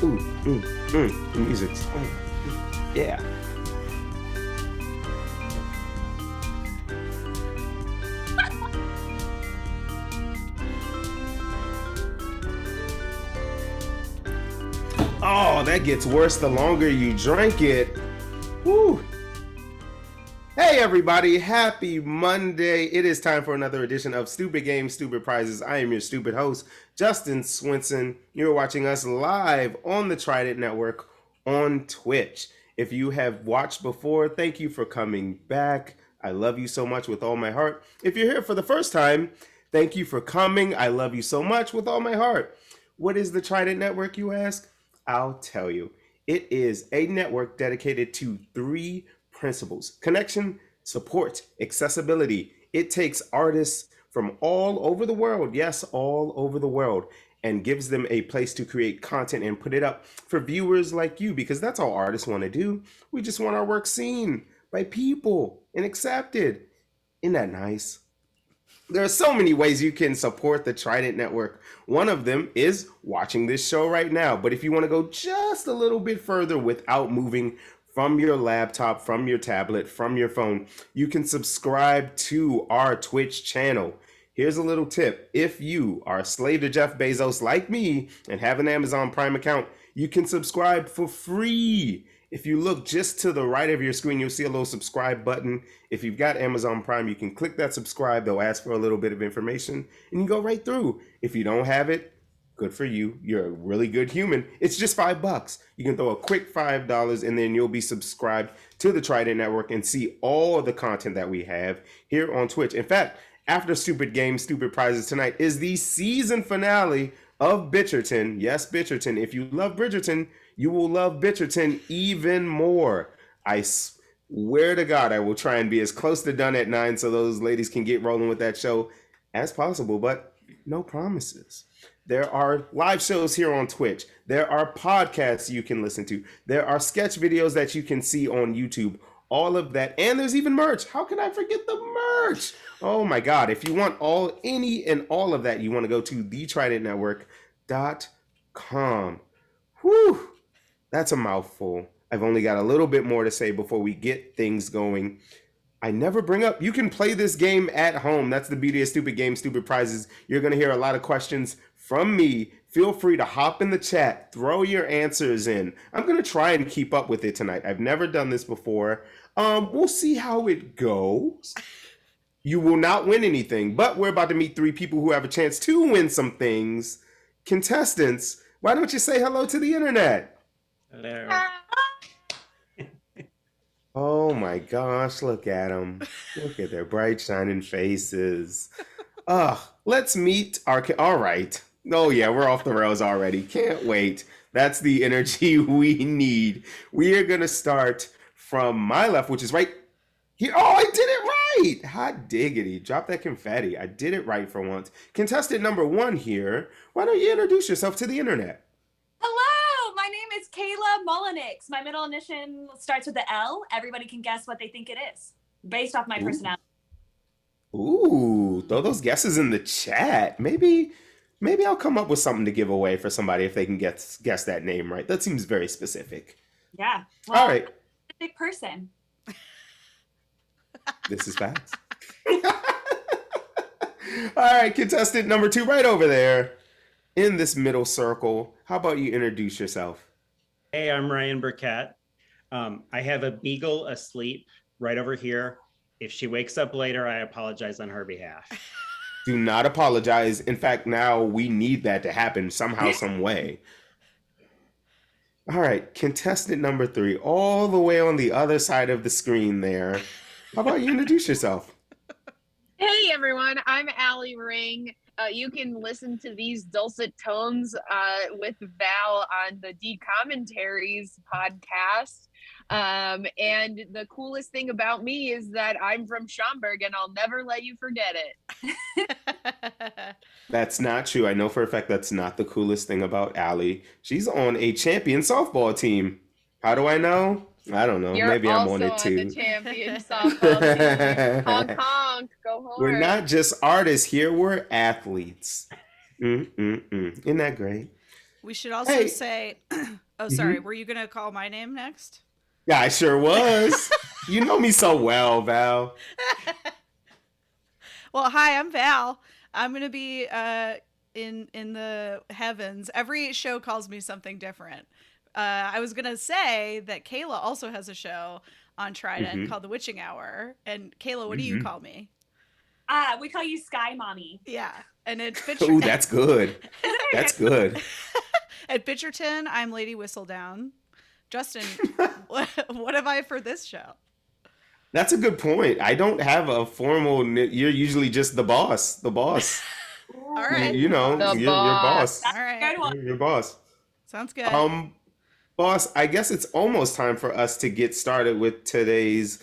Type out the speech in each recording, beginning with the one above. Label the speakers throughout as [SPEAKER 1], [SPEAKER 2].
[SPEAKER 1] Ooh, the music's, yeah. Oh, that gets worse the longer you drink it. Woo. Hey everybody, happy Monday. It is time for another edition of Stupid Games, Stupid Prizes. I am your stupid host, Justin Swinson. You're watching us live on the Trident Network on Twitch. If you have watched before, thank you for coming back. I love you so much with all my heart. If you're here for the first time, thank you for coming. I love you so much with all my heart. What is the Trident Network, you ask? I'll tell you. It is a network dedicated to three principles: connection, support, accessibility. It takes artists from all over the world, yes, all over the world, and gives them a place to create content and put it up for viewers like you, because that's all artists want to do. We just want our work seen by people and accepted. Isn't that nice? There are so many ways you can support the Trident Network. One of them is watching this show right now. But if you want to go just a little bit further without moving from your laptop, from your tablet, from your phone, you can subscribe to our Twitch channel. Here's a little tip. If you are a slave to Jeff Bezos like me and have an Amazon Prime account, you can subscribe for free. If you look just to the right of your screen, you'll see a little subscribe button. If you've got Amazon Prime, you can click that subscribe. They'll ask for a little bit of information and you go right through. If you don't have it, good for you. You're a really good human. It's just $5. You can throw a quick $5 and then you'll be subscribed to the Trident Network and see all the content that we have here on Twitch. In fact, after Stupid Games, Stupid Prizes tonight is the season finale of Bridgerton. Yes, Bridgerton. If you love Bridgerton, you will love Bridgerton even more. I swear to God, I will try and be as close to done at 9 so those ladies can get rolling with that show as possible, but no promises. There are live shows here on Twitch. There are podcasts you can listen to. There are sketch videos that you can see on YouTube. All of that. And there's even merch. How can I forget the merch? Oh my God. If you want any and all of that, you want to go to thetridentnetwork.com. Whew. That's a mouthful. I've only got a little bit more to say before we get things going. I never bring up, you can play this game at home. That's the beauty of Stupid Games, Stupid Prizes. You're going to hear a lot of questions from me. Feel free to hop in the chat, throw your answers in. I'm going to try and keep up with it tonight. I've never done this before. We'll see how it goes. You will not win anything, but we're about to meet three people who have a chance to win some things. Contestants, why don't you say hello to the internet?
[SPEAKER 2] Hello.
[SPEAKER 1] Oh my gosh, look at them. Look at their bright shining faces. Let's meet our... All right. Oh yeah, we're off the rails already. Can't wait. That's the energy we need. We are going to start from my left, which is right here. Oh, I did it right. Hot diggity. Drop that confetti. I did it right for once. Contestant number 1 here. Why don't you introduce yourself to the internet?
[SPEAKER 3] Hello, my name is Kayla Mulliniks. My middle initial starts with the L. Everybody can guess what they think it is, based off my personality.
[SPEAKER 1] Ooh, throw those guesses in the chat. Maybe I'll come up with something to give away for somebody if they can guess that name right. That seems very specific.
[SPEAKER 3] Yeah. Well,
[SPEAKER 1] all right.
[SPEAKER 3] I'm a big person.
[SPEAKER 1] This is facts. All right, contestant number 2 right over there in this middle circle. How about you introduce yourself?
[SPEAKER 2] Hey, I'm Ryan Burkett. I have a beagle asleep right over here. If she wakes up later, I apologize on her behalf.
[SPEAKER 1] Do not apologize. In fact, now we need that to happen somehow, some way. All right, contestant number 3, all the way on the other side of the screen there. How about you introduce yourself?
[SPEAKER 4] Hey everyone, I'm Allie Ring. You can listen to these dulcet tones with Val on the D Commentaries podcast. And the coolest thing about me is that I'm from Schaumburg and I'll never let you forget it.
[SPEAKER 1] That's not true. I know for a fact that's not the coolest thing about Allie. She's on a champion softball team. How do I know? I don't know.
[SPEAKER 4] You're
[SPEAKER 1] Maybe I'm on it
[SPEAKER 4] also
[SPEAKER 1] too.
[SPEAKER 4] the champion softball team. Honk honk, go hard.
[SPEAKER 1] We're not just artists here, we're athletes. Isn't that great?
[SPEAKER 5] We should also
[SPEAKER 1] Hey.
[SPEAKER 5] say, oh, sorry, were you going to call my name next?
[SPEAKER 1] Yeah, I sure was. You know me so well, Val.
[SPEAKER 5] Well, hi, I'm Val. I'm going to be in the heavens. Every show calls me something different. I was going to say that Kayla also has a show on Trident called The Witching Hour. And Kayla, what do you call me?
[SPEAKER 3] We call you Sky Mommy.
[SPEAKER 5] Yeah. And at
[SPEAKER 1] Ooh, that's good. That's good.
[SPEAKER 5] At Bitcherton, I'm Lady Whistledown. Justin, what have I for this show?
[SPEAKER 1] That's a good point. I don't have a formal. You're usually just the boss. The boss.
[SPEAKER 5] All right.
[SPEAKER 1] You know,
[SPEAKER 4] The
[SPEAKER 1] you're boss.
[SPEAKER 5] All right.
[SPEAKER 3] Good.
[SPEAKER 1] You're boss.
[SPEAKER 5] Sounds good.
[SPEAKER 1] Boss, I guess it's almost time for us to get started with today's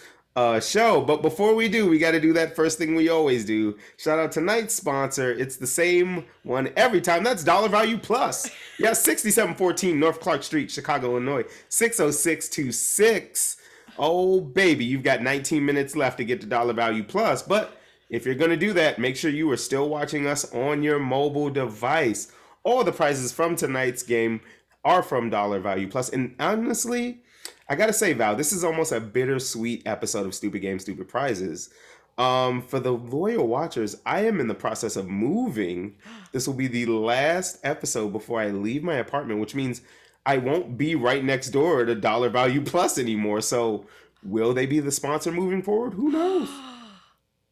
[SPEAKER 1] show. But before we do, we got to do that first thing we always do. Shout out tonight's sponsor. It's the same one every time. That's Dollar Value Plus. Yeah, 6714 North Clark Street, Chicago, Illinois, 60626. Oh, baby, you've got 19 minutes left to get to Dollar Value Plus. But if you're going to do that, make sure you are still watching us on your mobile device. All the prizes from tonight's game are from Dollar Value Plus. And honestly, I got to say, Val, this is almost a bittersweet episode of Stupid Game, Stupid Prizes. For the loyal watchers, I am in the process of moving. This will be the last episode before I leave my apartment, which means I won't be right next door to Dollar Value Plus anymore. So will they be the sponsor moving forward? Who knows?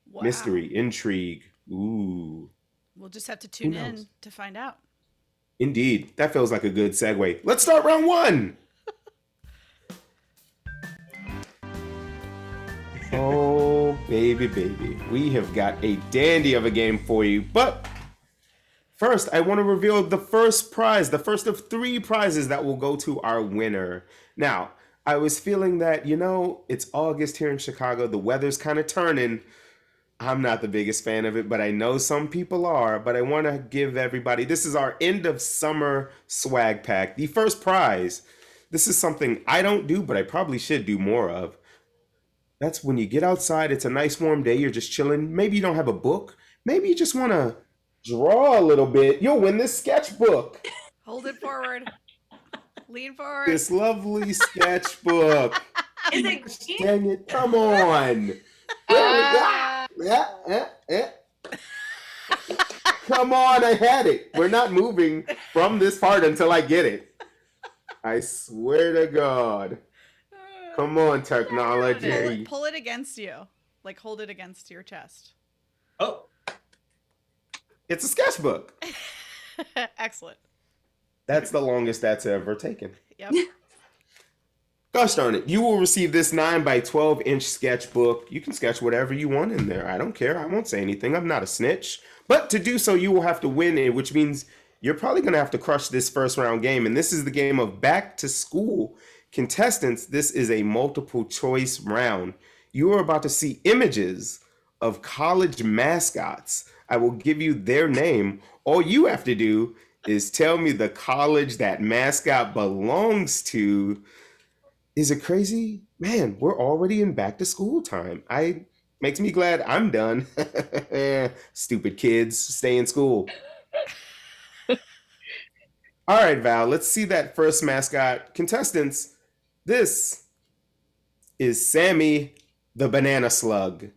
[SPEAKER 5] Wow.
[SPEAKER 1] Mystery, intrigue. Ooh.
[SPEAKER 5] We'll just have to tune in to find out.
[SPEAKER 1] Indeed. That feels like a good segue. Let's start round one. Oh, baby, baby. We have got a dandy of a game for you. But first, I want to reveal the first prize, the first of 3 prizes that will go to our winner. Now, I was feeling that, it's August here in Chicago. The weather's kind of turning. I'm not the biggest fan of it, but I know some people are. But I want to give everybody, this is our end of summer swag pack. The first prize. This is something I don't do, but I probably should do more of. That's when you get outside, it's a nice warm day, you're just chilling. Maybe you don't have a book. Maybe you just want to draw a little bit. You'll win this sketchbook.
[SPEAKER 5] Hold it forward. Lean forward.
[SPEAKER 1] This lovely sketchbook.
[SPEAKER 3] Is it green?
[SPEAKER 1] Dang it, come on. Come on, I had it. We're not moving from this part until I get it. I swear to God. Come on, technology.
[SPEAKER 5] Pull it against you. Like hold it against your chest.
[SPEAKER 2] Oh,
[SPEAKER 1] It's a sketchbook.
[SPEAKER 5] Excellent.
[SPEAKER 1] That's the longest that's ever taken.
[SPEAKER 5] Yep.
[SPEAKER 1] Gosh darn it. You will receive this 9 by 12 inch sketchbook. You can sketch whatever you want in there. I don't care. I won't say anything. I'm not a snitch. But to do so, you will have to win it, which means you're probably going to have to crush this first round game. And this is the game of Back to School. Contestants, this is a multiple choice round. You are about to see images of college mascots. I will give you their name. All you have to do is tell me the college that mascot belongs to. Is it crazy? Man, we're already in back to school time. Makes me glad I'm done. Stupid kids, stay in school. All right, Val, let's see that first mascot. Contestants, this is Sammy the Banana Slug.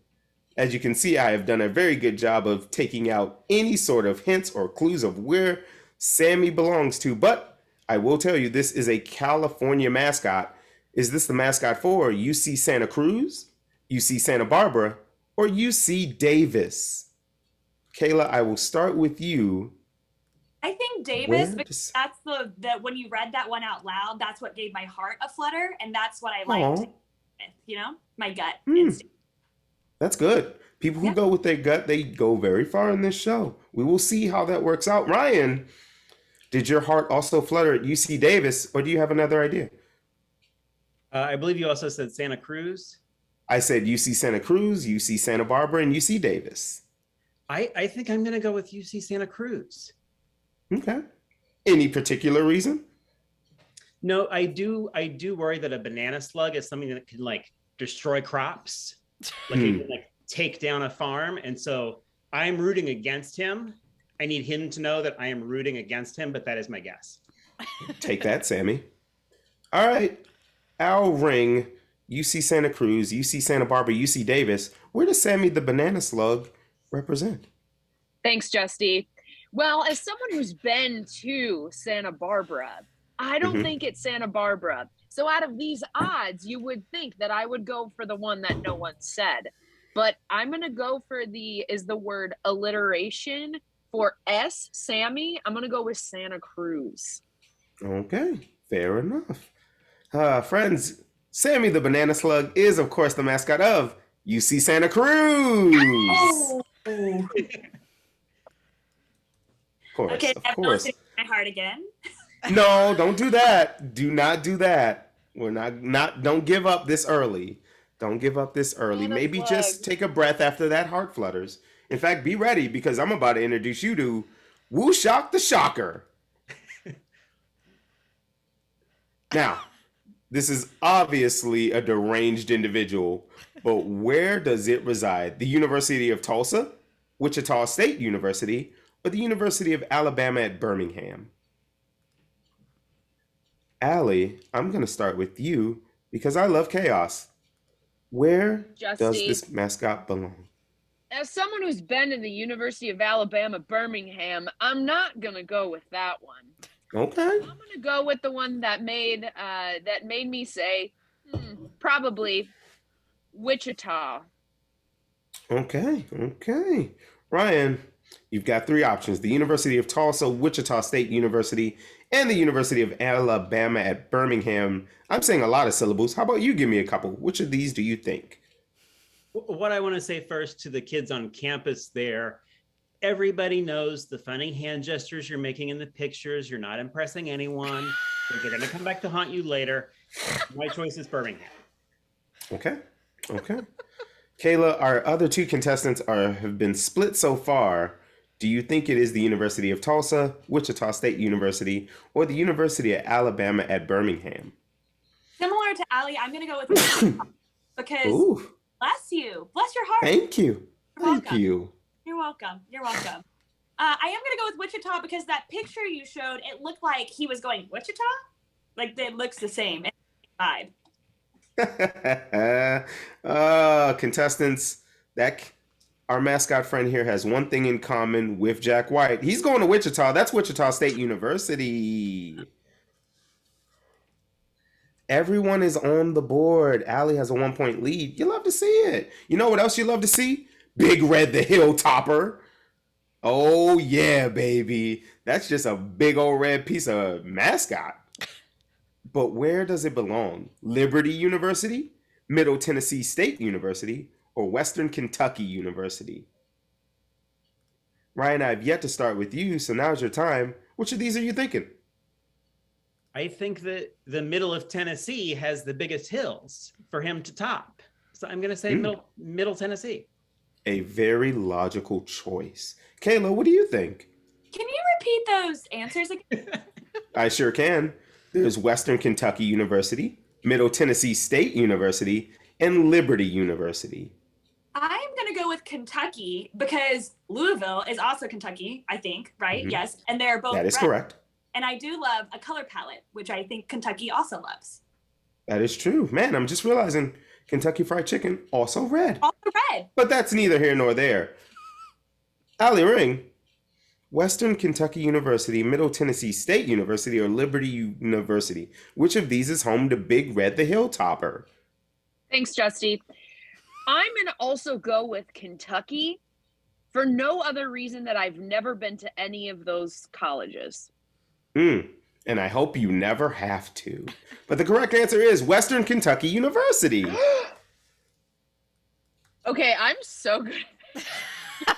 [SPEAKER 1] As you can see, I have done a very good job of taking out any sort of hints or clues of where Sammy belongs to, but I will tell you this is a California mascot. Is this the mascot for UC Santa Cruz, UC Santa Barbara, or UC Davis? Kayla, I will start with you.
[SPEAKER 3] I think Davis, because that's the when you read that one out loud, that's what gave my heart a flutter, and that's what I liked. My gut instinct.
[SPEAKER 1] That's good. People who go with their gut, they go very far in this show. We will see how that works out. Ryan, did your heart also flutter at UC Davis, or do you have another idea?
[SPEAKER 2] I believe you also said Santa Cruz.
[SPEAKER 1] I said UC Santa Cruz, UC Santa Barbara, and UC Davis.
[SPEAKER 2] I think I'm going to go with UC Santa Cruz.
[SPEAKER 1] Okay. Any particular reason?
[SPEAKER 2] No, I do worry that a banana slug is something that can destroy crops. Like it can take down a farm. And so I'm rooting against him. I need him to know that I am rooting against him, but that is my guess.
[SPEAKER 1] Take that, Sammy. All right. Allie Ring, UC Santa Cruz, UC Santa Barbara, UC Davis. Where does Sammy the Banana Slug represent?
[SPEAKER 4] Thanks, Justy. Well, as someone who's been to Santa Barbara, I don't think it's Santa Barbara. So out of these odds, you would think that I would go for the one that no one said. But I'm going to go for the word alliteration for S, Sammy. I'm going to go with Santa Cruz.
[SPEAKER 1] Okay, fair enough. Friends, Sammy the Banana Slug is, of course, the mascot of UC Santa Cruz.
[SPEAKER 3] Oh.
[SPEAKER 1] Of course,
[SPEAKER 3] Okay,
[SPEAKER 1] of
[SPEAKER 3] I'm
[SPEAKER 1] course.
[SPEAKER 3] losing my heart again.
[SPEAKER 1] No, don't do that. Do not do that. We're not don't give up this early. Don't give up this early.
[SPEAKER 4] Banana
[SPEAKER 1] Maybe
[SPEAKER 4] Slug.
[SPEAKER 1] just take a breath after that heart flutters. In fact, be ready because I'm about to introduce you to Woo Shock the Shocker. Now, this is obviously a deranged individual, but where does it reside? The University of Tulsa, Wichita State University, or the University of Alabama at Birmingham? Allie, I'm going to start with you because I love chaos. Where does
[SPEAKER 4] Justy.
[SPEAKER 1] this mascot belong?
[SPEAKER 4] As someone who's been to the University of Alabama, Birmingham, I'm not going to go with that one.
[SPEAKER 1] Okay.
[SPEAKER 4] I'm going to go with the one that made me say, probably Wichita.
[SPEAKER 1] Okay. Ryan, you've got three options. The University of Tulsa, Wichita State University, and the University of Alabama at Birmingham. I'm saying a lot of syllables. How about you give me a couple? Which of these do you think?
[SPEAKER 2] What I want to say first to the kids on campus there, everybody knows the funny hand gestures you're making in the pictures. You're not impressing anyone. They're going to come back to haunt you later. My choice is Birmingham.
[SPEAKER 1] Okay. Kayla, our other two contestants have been split so far. Do you think it is the University of Tulsa, Wichita State University, or the University of Alabama at Birmingham?
[SPEAKER 3] Similar to Allie, I'm going to go with Wichita because
[SPEAKER 1] Ooh,
[SPEAKER 3] bless you. Bless your heart.
[SPEAKER 1] thank you. Thank
[SPEAKER 3] welcome.
[SPEAKER 1] you.
[SPEAKER 3] You're welcome. I am going to go with Wichita because that picture you showed, it looked like he was going, Wichita? Like, it looks the same. Vibe.
[SPEAKER 1] Contestants, our mascot friend here has one thing in common with Jack White. He's going to Wichita. That's Wichita State University. Everyone is on the board. Allie has a 1-point lead. You love to see it. You know what else you love to see? Big Red the Hilltopper. Oh, yeah, baby. That's just a big old red piece of mascot. But where does it belong? Liberty University, Middle Tennessee State University, or Western Kentucky University? Ryan, I've yet to start with you, so now's your time. Which of these are you thinking?
[SPEAKER 2] I think that the middle of Tennessee has the biggest hills for him to top. So I'm going to say middle Tennessee.
[SPEAKER 1] A very logical choice. Kayla, what do you think?
[SPEAKER 3] Can you repeat those answers again?
[SPEAKER 1] I sure can. There's Western Kentucky University, Middle Tennessee State University, and Liberty University.
[SPEAKER 3] I'm going to go with Kentucky because Louisville is also Kentucky, I think, right?
[SPEAKER 1] Mhm.
[SPEAKER 3] Yes. And they're both
[SPEAKER 1] That is
[SPEAKER 3] red.
[SPEAKER 1] correct.
[SPEAKER 3] And I do love a color palette, which I think Kentucky also loves.
[SPEAKER 1] That is true. Man, I'm just realizing Kentucky Fried Chicken, also red.
[SPEAKER 3] Also red.
[SPEAKER 1] But that's neither here nor there. Allie Ring, Western Kentucky University, Middle Tennessee State University, or Liberty University? Which of these is home to Big Red the Hilltopper?
[SPEAKER 4] Thanks, Justy. I'm going to also go with Kentucky for no other reason that I've never been to any of those colleges.
[SPEAKER 1] And I hope you never have to. But the correct answer is Western Kentucky University.
[SPEAKER 4] Okay, I'm so good.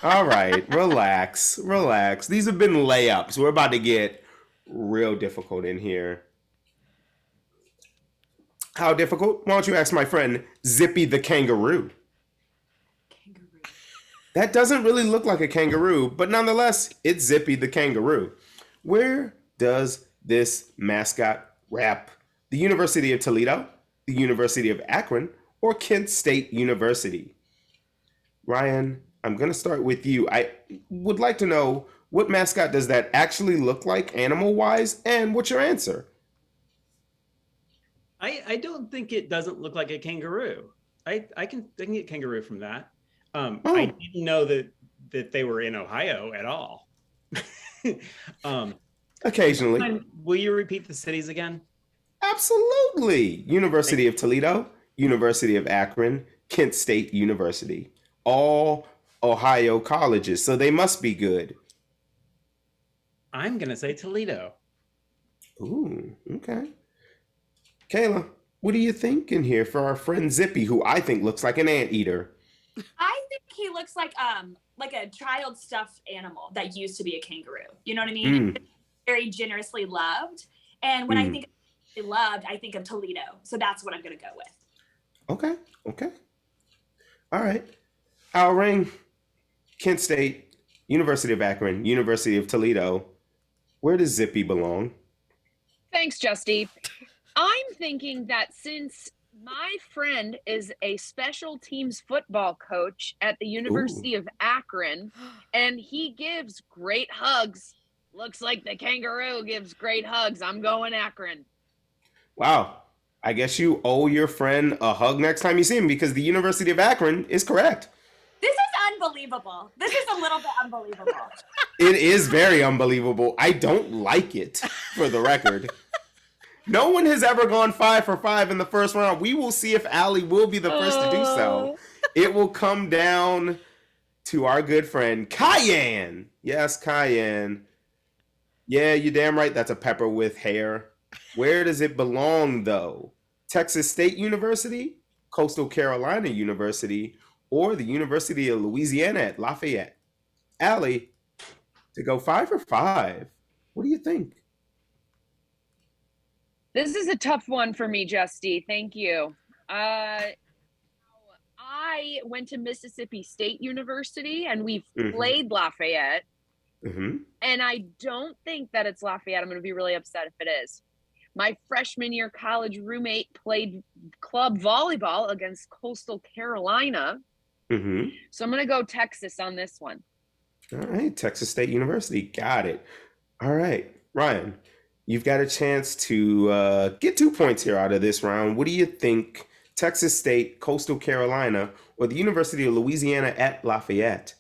[SPEAKER 1] All right, relax. These have been layups. We're about to get real difficult in here. How difficult? Why don't you ask my friend Zippy the kangaroo? That doesn't really look like a kangaroo, but nonetheless, it's Zippy the kangaroo. Where does this mascot rap? The University of Toledo, the University of Akron, or Kent State University? Ryan, I'm going to start with you. I would like to know What mascot does that actually look like animal-wise? And what's your answer?
[SPEAKER 2] I don't think it doesn't look like a kangaroo. I can get kangaroo from that. I didn't know that they were in Ohio at all.
[SPEAKER 1] Occasionally.
[SPEAKER 2] Will you repeat the cities again?
[SPEAKER 1] Absolutely. University of Toledo, University of Akron, Kent State University. All Ohio colleges, so they must be good.
[SPEAKER 2] I'm going to say Toledo.
[SPEAKER 1] Ooh, okay. Kayla, what are you thinking here for our friend Zippy, who I think looks like an anteater?
[SPEAKER 3] I think he looks like a child stuffed animal that used to be a kangaroo. You know what I mean? Very generously loved. And when I think of loved, I think of Toledo. So that's what I'm going to go with.
[SPEAKER 1] Okay. All right. Allie Ring, Kent State, University of Akron, University of Toledo. Where does Zippy belong?
[SPEAKER 4] Thanks, Justy. I'm thinking that since my friend is a special teams football coach at the University of Akron, and he gives great hugs, looks like the kangaroo gives great hugs. I'm going Akron.
[SPEAKER 1] Wow. I guess you owe your friend a hug next time you see him, because the University of Akron is correct.
[SPEAKER 3] This is unbelievable. This is a little bit unbelievable.
[SPEAKER 1] It is very unbelievable. I don't like it, for the record. No one has ever gone 5 for 5 in the first round. We will see if Allie will be the first to do so. It will come down to our good friend Cayenne. Yes, Cayenne. Yeah, you're damn right. That's a pepper with hair. Where does it belong, though? Texas State University, Coastal Carolina University, or the University of Louisiana at Lafayette? Allie, to go 5 for 5, what do you think?
[SPEAKER 4] This is a tough one for me, Justy. Thank you. I went to Mississippi State University, and we've played Lafayette. And I don't think that it's Lafayette. I'm going to be really upset if it is. My freshman year college roommate played club volleyball against Coastal Carolina. So I'm going to go Texas on this one.
[SPEAKER 1] All right, Texas State University. Got it. All right, Ryan, you've got a chance to get 2 points here out of this round. What do you think? Texas State, Coastal Carolina, or the University of Louisiana at Lafayette?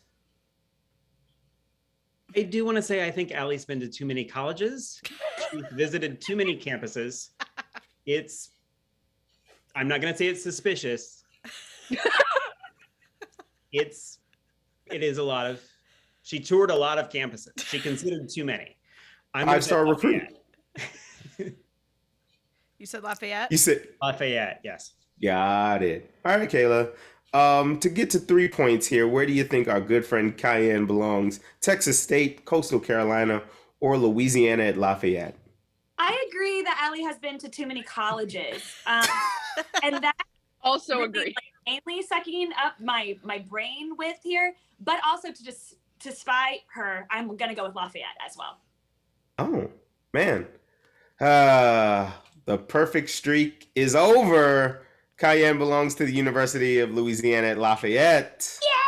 [SPEAKER 2] I do want to say I think Allie's been to too many colleges. She's visited too many campuses. I'm not going to say it's suspicious. It is a lot of, she toured a lot of campuses. She considered too many. I'm
[SPEAKER 1] 5-star recruit.
[SPEAKER 5] You said Lafayette?
[SPEAKER 1] You said
[SPEAKER 2] Lafayette, yes.
[SPEAKER 1] Got it. All right, Kayla. To get to 3 points here, where do you think our good friend Cayenne belongs? Texas State, Coastal Carolina, or Louisiana at Lafayette?
[SPEAKER 3] I agree that Allie has been to too many colleges. And that
[SPEAKER 4] also
[SPEAKER 3] really,
[SPEAKER 4] agree.
[SPEAKER 3] Mainly sucking up my brain with here, but also to spite her, I'm going to go with Lafayette as well.
[SPEAKER 1] Oh, man. The perfect streak is over. Cayenne belongs to the University of Louisiana at Lafayette.
[SPEAKER 3] Yeah!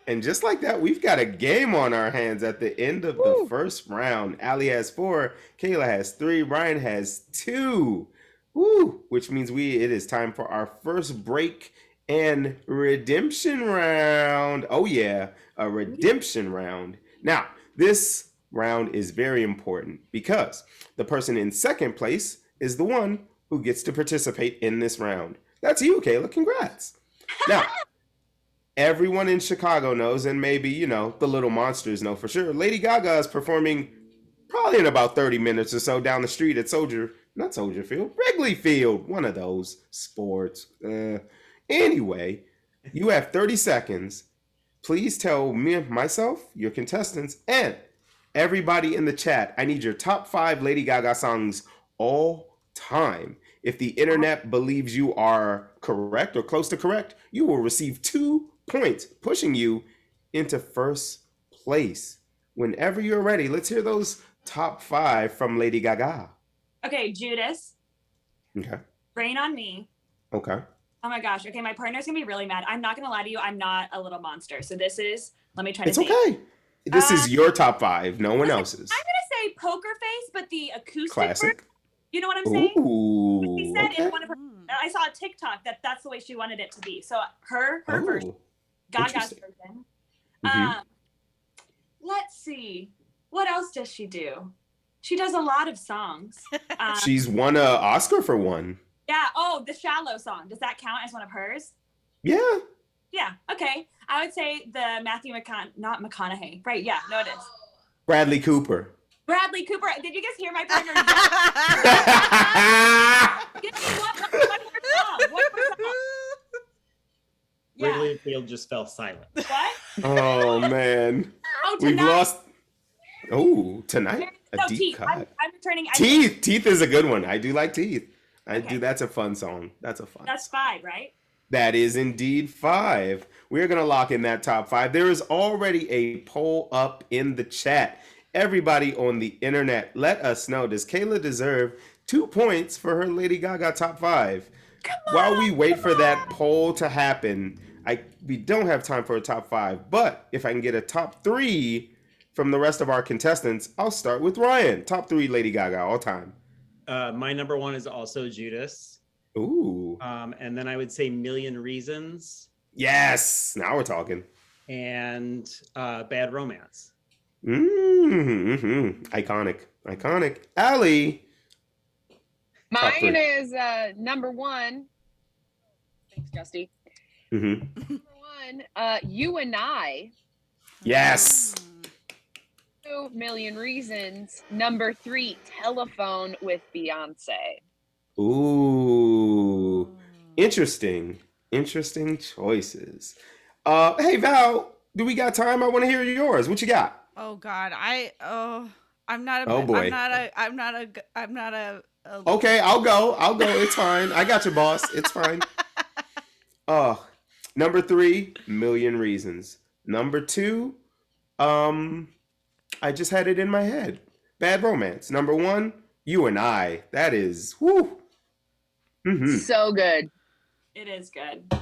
[SPEAKER 1] And just like that, we've got a game on our hands at the end of the first round. Allie has 4, Kayla has 3, Ryan has 2. Woo! Which means it is time for our first break and redemption round. Oh yeah, a redemption round. Now, this round is very important because the person in second place is the one who gets to participate in this round. That's you, Kayla. Congrats. Now, everyone in Chicago knows, and maybe, the little monsters know for sure, Lady Gaga is performing probably in about 30 minutes or so down the street at Wrigley Field, one of those sports. Anyway, you have 30 seconds. Please tell myself, your contestants, and everybody in the chat, I need your top 5 Lady Gaga songs all time. If the internet believes you are correct or close to correct, you will receive 2 points, pushing you into first place. Whenever you're ready, let's hear those top 5 from Lady Gaga.
[SPEAKER 3] Okay, Judas.
[SPEAKER 1] Okay.
[SPEAKER 3] Rain on Me.
[SPEAKER 1] Okay.
[SPEAKER 3] Oh my gosh. Okay, my partner's gonna be really mad. I'm not gonna lie to you. I'm not a little monster. So this is. Let me try to.
[SPEAKER 1] It's okay. This is your top 5, no one else's.
[SPEAKER 3] I'm gonna say Poker Face, but the acoustic
[SPEAKER 1] Classic.
[SPEAKER 3] version. You know what I'm saying?
[SPEAKER 1] Ooh,
[SPEAKER 3] She said
[SPEAKER 1] okay.
[SPEAKER 3] in one of her. I saw a TikTok that's the way she wanted it to be. So her version, Gaga's
[SPEAKER 1] interesting.
[SPEAKER 3] version.
[SPEAKER 1] Mhm.
[SPEAKER 3] Let's see. What else does she do? She does a lot of songs.
[SPEAKER 1] She's won an Oscar for one.
[SPEAKER 3] Yeah. Oh, the Shallow song. Does that count as one of hers?
[SPEAKER 1] Yeah.
[SPEAKER 3] Yeah. Okay. I would say the not McConaughey. Right. Yeah. No, it is.
[SPEAKER 1] Bradley Cooper.
[SPEAKER 3] Bradley Cooper. Did you guys hear my partner? Give me one more song. One more song. Yeah.
[SPEAKER 2] Wrigley Field just fell silent.
[SPEAKER 3] What?
[SPEAKER 1] Oh man.
[SPEAKER 3] Oh,
[SPEAKER 1] We've
[SPEAKER 3] tonight.
[SPEAKER 1] lost. Oh, tonight? A
[SPEAKER 3] No,
[SPEAKER 1] deep
[SPEAKER 3] Teeth.
[SPEAKER 1] cut.
[SPEAKER 3] I'm returning.
[SPEAKER 1] Teeth. Teeth is a good one. I do like Teeth. I
[SPEAKER 3] Okay.
[SPEAKER 1] do. That's a fun song. That's a fun.
[SPEAKER 3] That's 5, right?
[SPEAKER 1] That is indeed 5. We're going to lock in that top 5. There is already a poll up in the chat. Everybody on the internet, let us know. Does Kayla deserve 2 points for her Lady Gaga top 5? While we wait for that poll to happen, we don't have time for a top 5. But if I can get a top 3 from the rest of our contestants, I'll start with Ryan. Top 3 Lady Gaga all time.
[SPEAKER 2] My number 1 is also Judas.
[SPEAKER 1] Ooh.
[SPEAKER 2] And then I would say Million Reasons
[SPEAKER 1] Yes. Now we're talking.
[SPEAKER 2] and Bad Romance.
[SPEAKER 1] Mm-hmm. Iconic. Allie. Top
[SPEAKER 4] Mine
[SPEAKER 1] 3.
[SPEAKER 4] is number 1. Thanks, Justy.
[SPEAKER 1] Mm-hmm.
[SPEAKER 4] Number 1, You and I.
[SPEAKER 1] Yes.
[SPEAKER 4] 2 Million Reasons. Number 3, Telephone with Beyonce.
[SPEAKER 1] Ooh. Interesting choices. Hey Val, do we got time? I want to hear yours. What you got?
[SPEAKER 5] Oh God, I'm not a.
[SPEAKER 1] Oh, boy.
[SPEAKER 5] I'm not a.
[SPEAKER 1] Okay, I'll go. It's fine. I got your boss. It's fine. Number 3, Million Reasons. Number 2, I just had it in my head. Bad Romance. Number 1, You and I. That is, whoo. Mm-hmm.
[SPEAKER 4] So good.
[SPEAKER 3] It is good.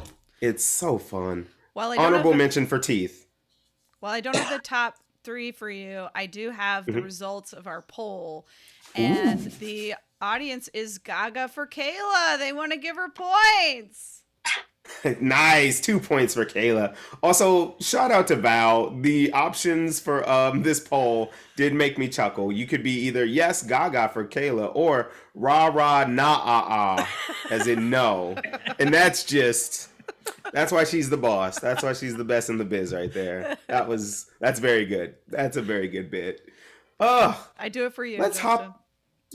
[SPEAKER 1] It's so fun.
[SPEAKER 5] Well, I don't
[SPEAKER 1] Honorable
[SPEAKER 5] have the,
[SPEAKER 1] mention for Teeth.
[SPEAKER 5] well, I don't have the top 3 for you. I do have the
[SPEAKER 1] Mhm.
[SPEAKER 5] results of our poll, and the audience is Gaga for Kayla. They want to give her points.
[SPEAKER 1] Nice. 2 points for Kayla. Also, shout out to Val. The options for this poll did make me chuckle. You could be either yes, Gaga for Kayla, or rah rah nah as in no. And that's why she's the boss. That's why she's the best in the biz right there. That's very good. That's a very good bit.
[SPEAKER 5] I do it for you.
[SPEAKER 1] Let's
[SPEAKER 5] Justin.
[SPEAKER 1] hop.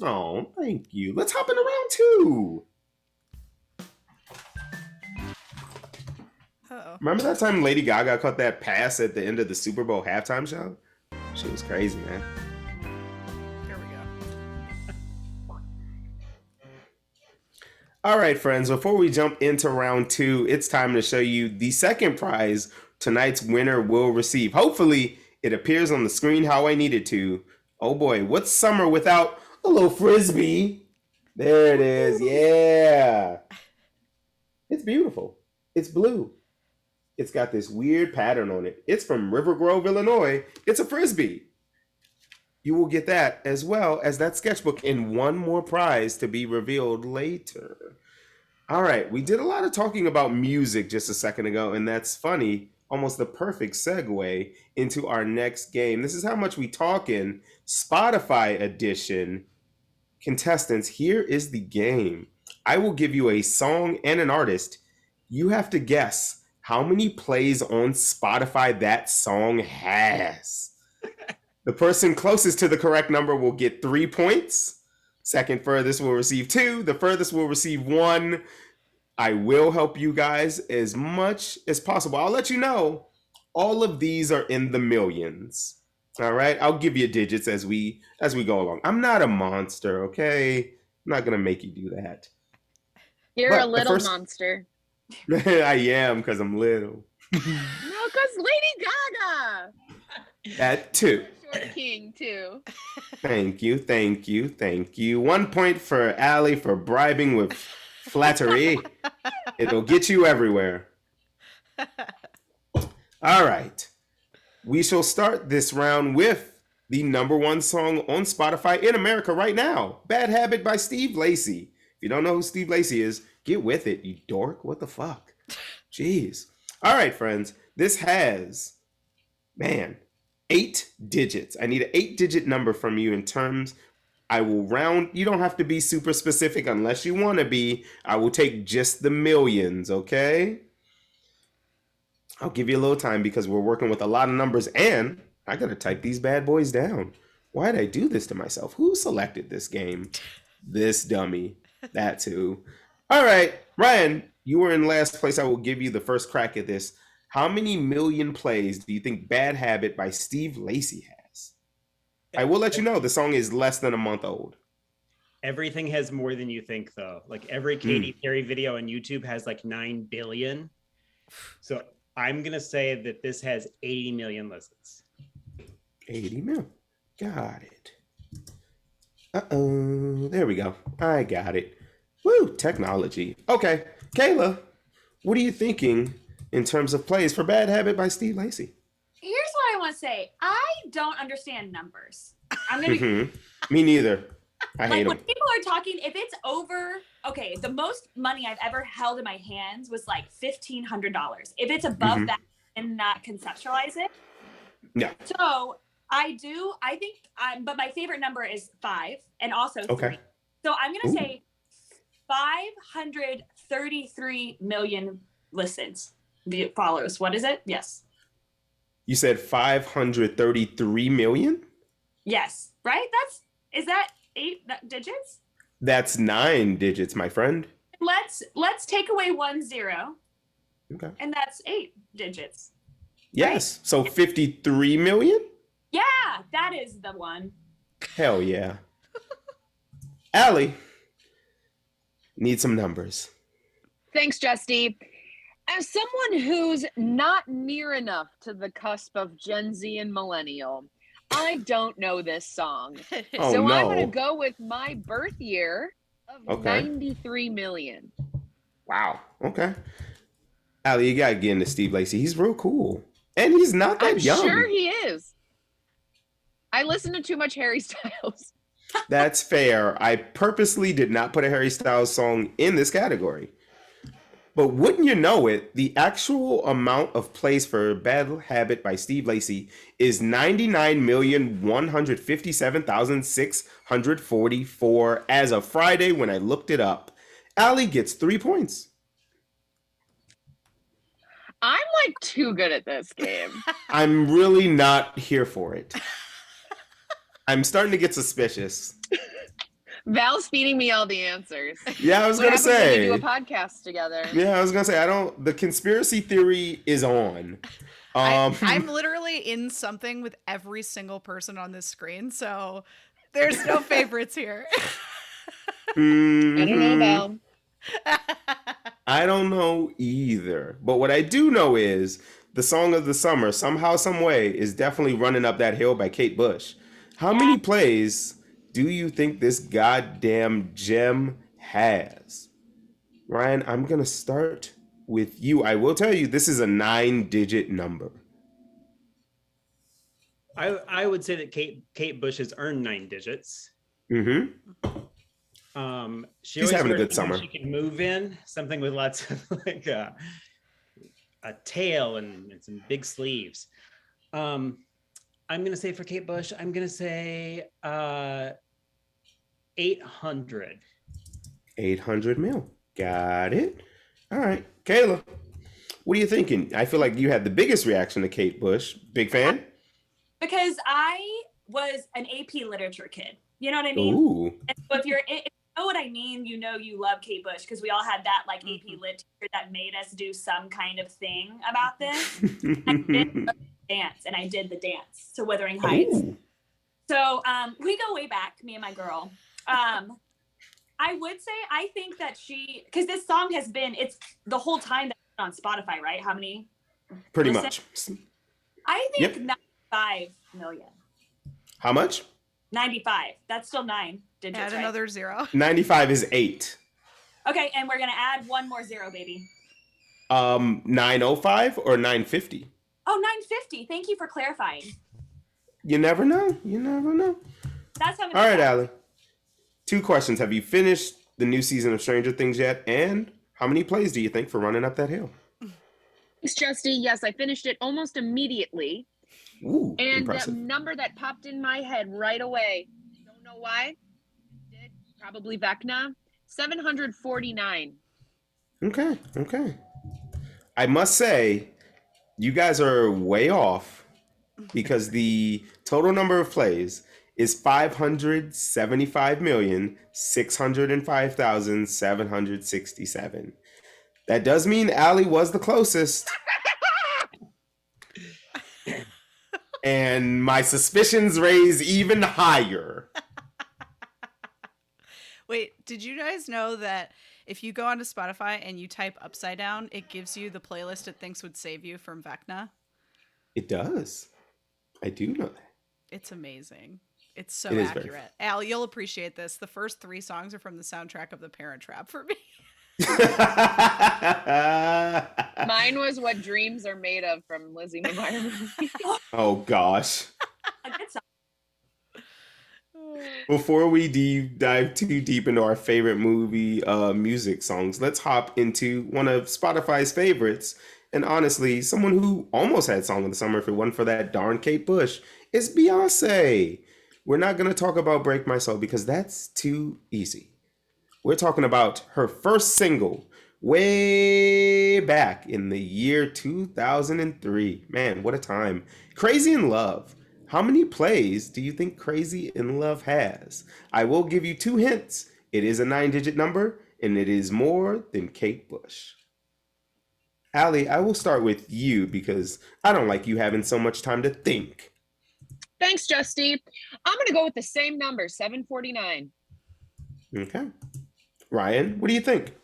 [SPEAKER 1] Oh, thank you. Let's hop into round 2.
[SPEAKER 5] Uh-oh.
[SPEAKER 1] Remember that time Lady Gaga caught that pass at the end of the Super Bowl halftime show? She was crazy, man.
[SPEAKER 5] Here we go.
[SPEAKER 1] All right, friends, before we jump into round 2, it's time to show you the second prize tonight's winner will receive. Hopefully, it appears on the screen how I need it to. Oh boy, what's summer without a little frisbee? There it is. Yeah. It's beautiful. It's blue. It's got this weird pattern on it. It's from River Grove, Illinois. It's a frisbee. You will get that as well as that sketchbook and one more prize to be revealed later. All right, we did a lot of talking about music just a second ago, and that's funny, almost the perfect segue into our next game. This is how much we talk in Spotify edition. Contestants, here is the game. I will give you a song and an artist. You have to guess how many plays on Spotify that song has. The person closest to the correct number will get 3 points. Second furthest will receive 2. The furthest will receive 1. I will help you guys as much as possible. I'll let you know all of these are in the millions. All right, I'll give you digits as we go along. I'm not a monster, okay? I'm not gonna make you do that.
[SPEAKER 4] You're
[SPEAKER 1] But
[SPEAKER 4] a
[SPEAKER 1] the
[SPEAKER 4] little
[SPEAKER 1] first-
[SPEAKER 4] monster.
[SPEAKER 1] I am because I'm little.
[SPEAKER 4] No, because Lady Gaga.
[SPEAKER 1] That too.
[SPEAKER 4] Short King, too.
[SPEAKER 1] Thank you. 1 point for Allie for bribing with Flattery. It'll get you everywhere. All right. We shall start this round with the #1 song on Spotify in America right now, Bad Habit by Steve Lacy. If you don't know who Steve Lacy is, get with it, you dork. What the fuck? Jeez. All right, friends. This has, 8 digits. I need an 8-digit number from you in terms. I will round. You don't have to be super specific unless you want to be. I will take just the millions, okay? I'll give you a little time because we're working with a lot of numbers and I got to type these bad boys down. Why did I do this to myself? Who selected this game? This dummy. That too. All right, Ryan, you were in last place. I will give you the first crack at this. How many million plays do you think Bad Habit by Steve Lacy has? I will let you know the song is less than a month old.
[SPEAKER 2] Everything has more than you think, though. Like every Katy Perry video on YouTube has like 9 billion. So I'm going to say that this has 80 million listens.
[SPEAKER 1] 80 mil. Got it. Uh-oh. There we go. I got it. Woo, technology. Okay, Kayla, what are you thinking in terms of plays for Bad Habit by Steve Lacy?
[SPEAKER 3] Here's what I want to say. I don't understand numbers. I'm going to be...
[SPEAKER 1] Me neither. I hate
[SPEAKER 3] when
[SPEAKER 1] them.
[SPEAKER 3] people are talking, if it's over, okay, the most money I've ever held in my hands was like $1,500. If it's above that and not conceptualize it.
[SPEAKER 1] Yeah.
[SPEAKER 3] So but my favorite number is 5 and also 3. So I'm going to say 533 million listens, follows. What is it? Yes.
[SPEAKER 1] You said 533 million?
[SPEAKER 3] Yes. Right? Is that 8 digits?
[SPEAKER 1] That's 9 digits, my friend.
[SPEAKER 3] Let's take away 1 0.
[SPEAKER 1] Okay.
[SPEAKER 3] And that's 8 digits.
[SPEAKER 1] Yes. Right? So 53 million?
[SPEAKER 3] Yeah, that is the one.
[SPEAKER 1] Hell yeah. Allie, need some numbers.
[SPEAKER 4] Thanks, Justy. As someone who's not near enough to the cusp of Gen Z and millennial, I don't know this song.
[SPEAKER 1] Oh,
[SPEAKER 4] so
[SPEAKER 1] no.
[SPEAKER 4] I'm going to go with my birth year of 93 million.
[SPEAKER 1] Wow. Okay. Allie, you got to get into Steve Lacy. He's real cool. And he's not that young.
[SPEAKER 4] I'm sure he is. I listen to too much Harry Styles.
[SPEAKER 1] That's fair. I purposely did not put a Harry Styles song in this category. But wouldn't you know it, the actual amount of plays for Bad Habit by Steve Lacy is 99,157,644 as of Friday when I looked it up. Allie gets 3 points.
[SPEAKER 4] I'm like too good at this game.
[SPEAKER 1] I'm really not here for it. I'm starting to get suspicious.
[SPEAKER 4] Val's feeding me all the answers.
[SPEAKER 1] Yeah, I was going to say.
[SPEAKER 4] We do a podcast together.
[SPEAKER 1] Yeah, I was going to say, the conspiracy theory is on.
[SPEAKER 5] I'm literally in something with every single person on this screen, so there's no favorites here.
[SPEAKER 4] I don't know, Val.
[SPEAKER 1] I don't know either. But what I do know is the song of the summer, Somehow, Someway, is definitely Running Up That Hill by Kate Bush. How many plays do you think this goddamn gem has? Ryan, I'm going to start with you. I will tell you, this is a 9-digit number.
[SPEAKER 2] I would say that Kate Bush has earned 9 digits.
[SPEAKER 1] Mm-hmm.
[SPEAKER 2] She's
[SPEAKER 1] having a good summer.
[SPEAKER 2] She can move in something with lots of like a tail and some big sleeves. I'm going to say for Kate Bush, I'm going to say 800.
[SPEAKER 1] 800 mil. Got it. All right. Kayla, what are you thinking? I feel like you had the biggest reaction to Kate Bush. Big fan?
[SPEAKER 3] Because I was an AP literature kid. You know what I mean?
[SPEAKER 1] Ooh.
[SPEAKER 3] And so if you know what I mean, you know you love Kate Bush because we all had that like AP lit teacher that made us do some kind of thing about this. I did the dance to Wuthering Heights.
[SPEAKER 1] Ooh.
[SPEAKER 3] So we go way back, me and my girl. I would say I think that because this song has been, it's the whole time that it's on Spotify, right? How many?
[SPEAKER 1] Pretty much.
[SPEAKER 3] I think 95 million.
[SPEAKER 1] How much?
[SPEAKER 3] 95. That's still 9 digits.
[SPEAKER 5] Add another 0.
[SPEAKER 1] 95 is 8.
[SPEAKER 3] Okay, and we're gonna add one more zero, baby.
[SPEAKER 1] 905 or 950?
[SPEAKER 3] Oh, 950. Thank you for clarifying.
[SPEAKER 1] You never know. You never know.
[SPEAKER 3] That's how many.
[SPEAKER 1] All right, Allie. 2 questions. Have you finished the new season of Stranger Things yet? And how many plays do you think for Running Up That Hill?
[SPEAKER 4] Thanks, Justy. Yes, I finished it almost immediately.
[SPEAKER 1] Ooh,
[SPEAKER 4] And
[SPEAKER 1] impressive.
[SPEAKER 4] the number that popped in my head right away, don't know why, did probably Vecna, 749.
[SPEAKER 1] Okay. I must say, you guys are way off because the total number of plays is 575,605,767. That does mean Allie was the closest. And my suspicions raise even higher.
[SPEAKER 5] Wait, did you guys know that if you go onto Spotify and you type Upside Down, it gives you the playlist it thinks would save you from Vecna?
[SPEAKER 1] It does. I do know that.
[SPEAKER 5] It's amazing. It's so
[SPEAKER 1] It is very
[SPEAKER 5] accurate. Al, you'll appreciate this. The first 3 songs are from the soundtrack of The Parent Trap for me.
[SPEAKER 4] Mine was What Dreams Are Made Of from Lizzie McGuire.
[SPEAKER 1] Oh, gosh.
[SPEAKER 3] A good song.
[SPEAKER 1] Before we dive too deep into our favorite movie music songs, let's hop into one of Spotify's favorites. And honestly, someone who almost had Song of the Summer if it wasn't for that darn Kate Bush is Beyonce. We're not going to talk about Break My Soul because that's too easy. We're talking about her first single way back in the year 2003. Man, what a time. Crazy in Love. How many plays do you think Crazy in Love has? I will give you 2 hints. It is a 9-digit number, and it is more than Kate Bush. Allie, I will start with you because I don't like you having so much time to think.
[SPEAKER 4] Thanks, Justy. I'm going to go with the same number, 749.
[SPEAKER 1] Okay. Ryan, what do you think?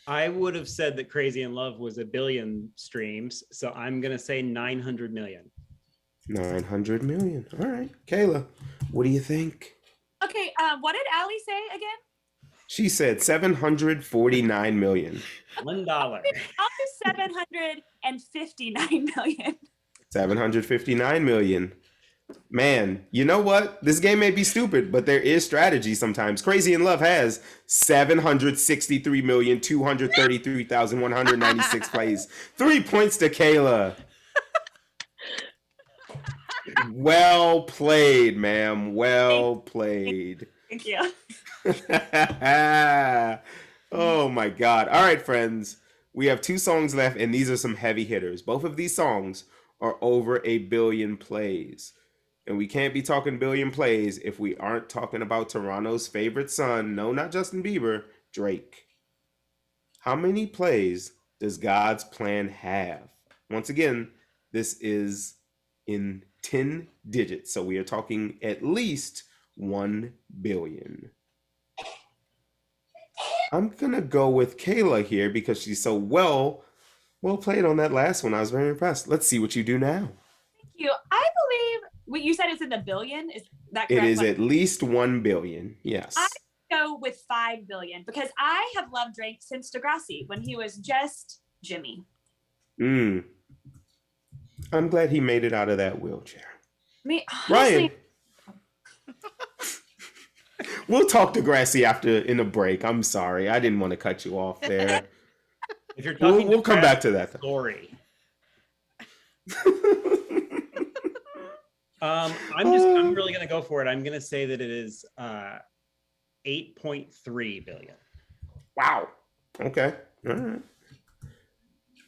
[SPEAKER 2] I would have said that Crazy in Love was 1 billion streams, so I'm going to say 900 million.
[SPEAKER 1] 900 million. All right. Kayla, what do you think?
[SPEAKER 3] Okay, what did Allie say again?
[SPEAKER 1] She said 749 million.
[SPEAKER 2] $1.
[SPEAKER 3] I'll do 759 million.
[SPEAKER 1] 759 million. Man, you know what? This game may be stupid, but there is strategy sometimes. Crazy in Love has 763,233,196 plays. 3 points to Kayla. Well played, ma'am. Well played.
[SPEAKER 3] Thank you.
[SPEAKER 1] Oh my God. All right, friends. We have 2 songs left, and these are some heavy hitters. Both of these songs are over 1 billion plays. And we can't be talking billion plays if we aren't talking about Toronto's favorite son. No, not Justin Bieber, Drake. How many plays does God's Plan have? Once again, this is in 10 digits. So we are talking at least 1 billion. I'm going to go with Kayla here because she's so well played on that last one. I was very impressed. Let's see what you do now.
[SPEAKER 3] Thank you. I believe what you said is in the billion. Is that correct?
[SPEAKER 1] It is at least 1 billion. Yes.
[SPEAKER 3] I go with 5 billion because I have loved Drake since Degrassi when he was just Jimmy.
[SPEAKER 1] I'm glad he made it out of that wheelchair.
[SPEAKER 3] Me,
[SPEAKER 1] Ryan. We'll talk Degrassi after in a break. I'm sorry. I didn't want to cut you off there.
[SPEAKER 2] If you're talking,
[SPEAKER 1] we'll come back to that.
[SPEAKER 2] Story. I'm really going to go for it. I'm going to say that it is 8.3 billion.
[SPEAKER 1] Wow. Okay. All right.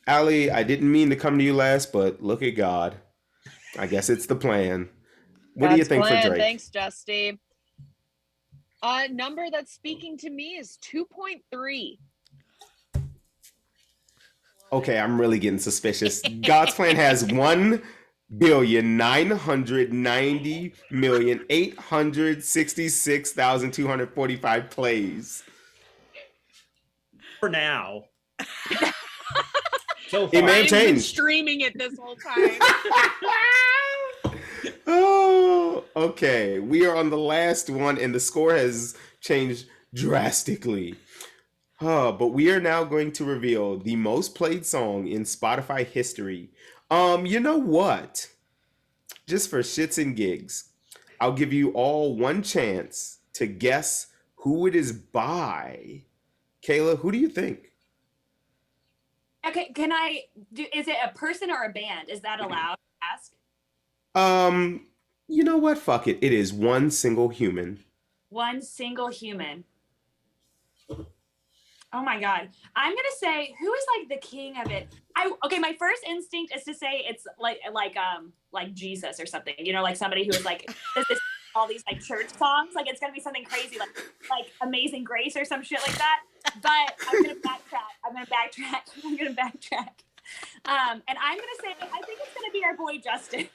[SPEAKER 1] Allie, I didn't mean to come to you last, but look at God. I guess it's the plan. What do you think for Drake?
[SPEAKER 4] Thanks, Justy. Number that's speaking to me is 2.3.
[SPEAKER 1] Okay, I'm really getting suspicious. God's Plan has 1,990,866,245 plays.
[SPEAKER 2] For now. So
[SPEAKER 1] It may have
[SPEAKER 4] I've been
[SPEAKER 1] changed.
[SPEAKER 4] streaming it this whole time.
[SPEAKER 1] Oh, okay. We are on the last one, and the score has changed drastically. But we are now going to reveal the most played song in Spotify history. You know what? Just for shits and gigs, I'll give you all one chance to guess who it is by. Kayla, who do you think?
[SPEAKER 3] Okay, can I do? Is it a person or a band? Is that allowed to ask?
[SPEAKER 1] You know what? Fuck it. It is one single human.
[SPEAKER 3] One single human. Oh my God. I'm gonna say, who is like the king of it? Okay, my first instinct is to say it's like Jesus or something. You know, like somebody who is like does this all these like church songs. Like it's gonna be something crazy, like Amazing Grace or some shit like that. But I'm gonna backtrack. And I'm gonna say I think it's gonna be our boy Justin.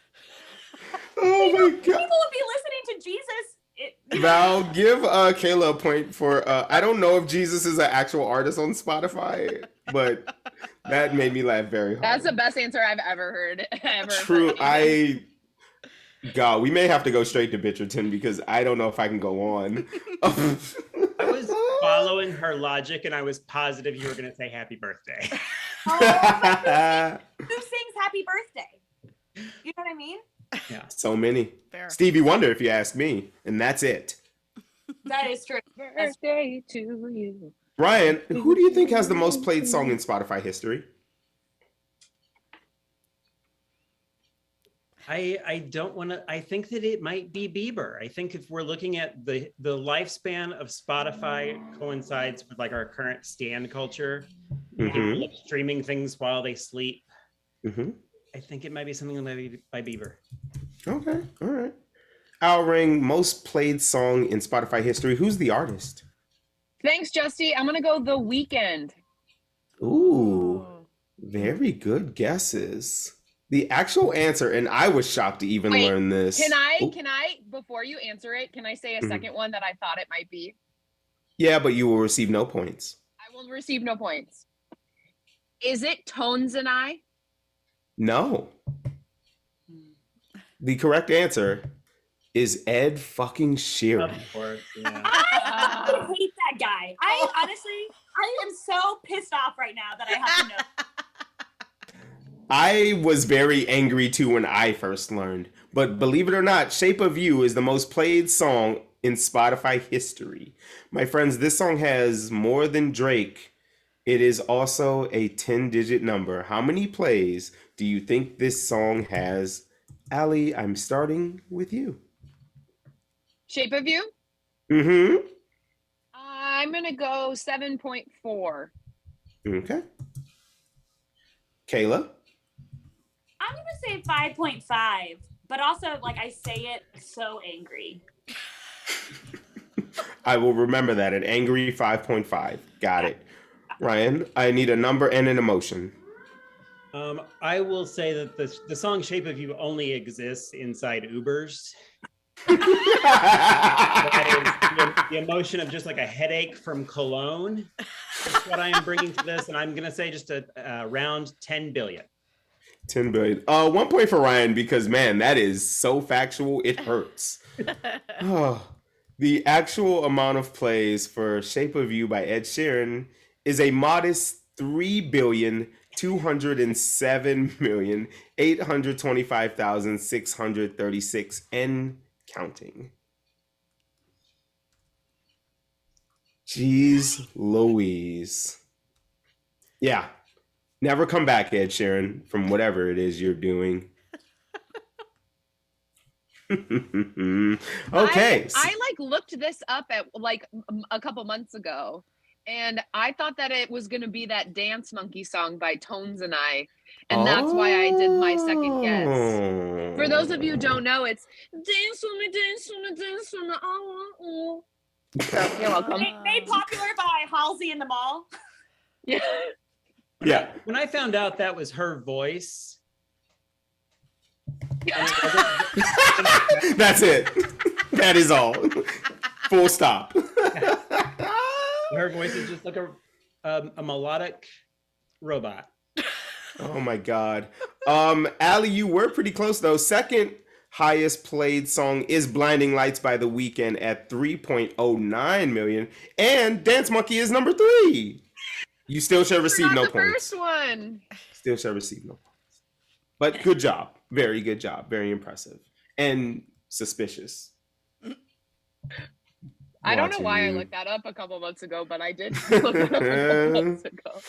[SPEAKER 1] Oh my God.
[SPEAKER 3] People would be listening to Jesus.
[SPEAKER 1] Val, give Kayla a point for I don't know if Jesus is an actual artist on Spotify, but that made me laugh very hard.
[SPEAKER 4] That's the best answer I've ever heard.
[SPEAKER 1] True. God, we may have to go straight to Bitcherton because I don't know if I can go on.
[SPEAKER 2] I was following her logic and I was positive you were going to say happy birthday.
[SPEAKER 3] Oh, who sings happy birthday? You know what I mean?
[SPEAKER 2] Yeah.
[SPEAKER 1] So many.
[SPEAKER 5] Fair.
[SPEAKER 1] Stevie Wonder, if you ask me. And that's it.
[SPEAKER 3] That is true.
[SPEAKER 4] Birthday to you.
[SPEAKER 1] Ryan, who do you think has the most played song in Spotify history?
[SPEAKER 2] I don't want to. I think that it might be Bieber. I think if we're looking at the lifespan of Spotify coincides with like our current stan culture, people streaming things while they sleep. I think it might be something by Bieber.
[SPEAKER 1] Okay, all right. Allie Ring, most played song in Spotify history. Who's the artist?
[SPEAKER 4] Thanks, Justy. I'm gonna go The Weeknd.
[SPEAKER 1] Ooh, very good guesses. The actual answer, and I was shocked to even learn this.
[SPEAKER 4] Can I, before you answer it, can I say a second one that I thought it might be?
[SPEAKER 1] Yeah, but you will receive no points.
[SPEAKER 4] I will receive no points. Is it Tones and I?
[SPEAKER 1] No. The correct answer is Ed fucking Sheeran.
[SPEAKER 2] Of course, yeah.
[SPEAKER 3] I hate that guy. I am so pissed off right now that I have to know.
[SPEAKER 1] I was very angry too when I first learned. But believe it or not, Shape of You is the most played song in Spotify history. My friends, this song has more than Drake. It is also a 10-digit number. How many plays do you think this song has? Allie, I'm starting with you.
[SPEAKER 4] Shape of You?
[SPEAKER 1] Mm-hmm.
[SPEAKER 4] I'm going to go 7.4.
[SPEAKER 1] Okay. Kayla?
[SPEAKER 3] I'm gonna say 5.5, but also like I say it so angry.
[SPEAKER 1] I will remember that, an angry 5.5. Got it. Ryan, I need a number and an emotion.
[SPEAKER 2] I will say that the song Shape of You only exists inside Ubers. That is the emotion of just like a headache from cologne. That's what I am bringing to this, and I'm going to say just around 10 billion.
[SPEAKER 1] 10 billion. 1 point for Ryan because, man, that is so factual, it hurts. The actual amount of plays for Shape of You by Ed Sheeran is a modest 3,207,825,636 and counting. Jeez Louise. Yeah. Never come back, Ed Sheeran, from whatever it is you're doing. Okay.
[SPEAKER 4] I like looked this up at like a couple months ago, and I thought that it was going to be that Dance Monkey song by Tones and I, and that's why I did my second guess. For those of you who don't know, it's dance with me, dance with me, dance with me, oh. So, you're welcome.
[SPEAKER 3] Made popular by Halsey in the Mall.
[SPEAKER 4] Yeah.
[SPEAKER 1] Yeah.
[SPEAKER 2] When I found out that was her voice.
[SPEAKER 1] That's it. That is all. Full stop.
[SPEAKER 2] Her voice is just like a melodic robot.
[SPEAKER 1] Oh my God. Allie, you were pretty close though. Second highest played song is Blinding Lights by The Weeknd at 3.09 million. And Dance Monkey is number 3. You still shall receive no
[SPEAKER 4] the
[SPEAKER 1] points.
[SPEAKER 4] first one.
[SPEAKER 1] Still shall receive no points. But good job. Very good job. Very impressive. And suspicious.
[SPEAKER 4] I don't know why I looked that up a couple months ago, but I did look it up a couple months ago.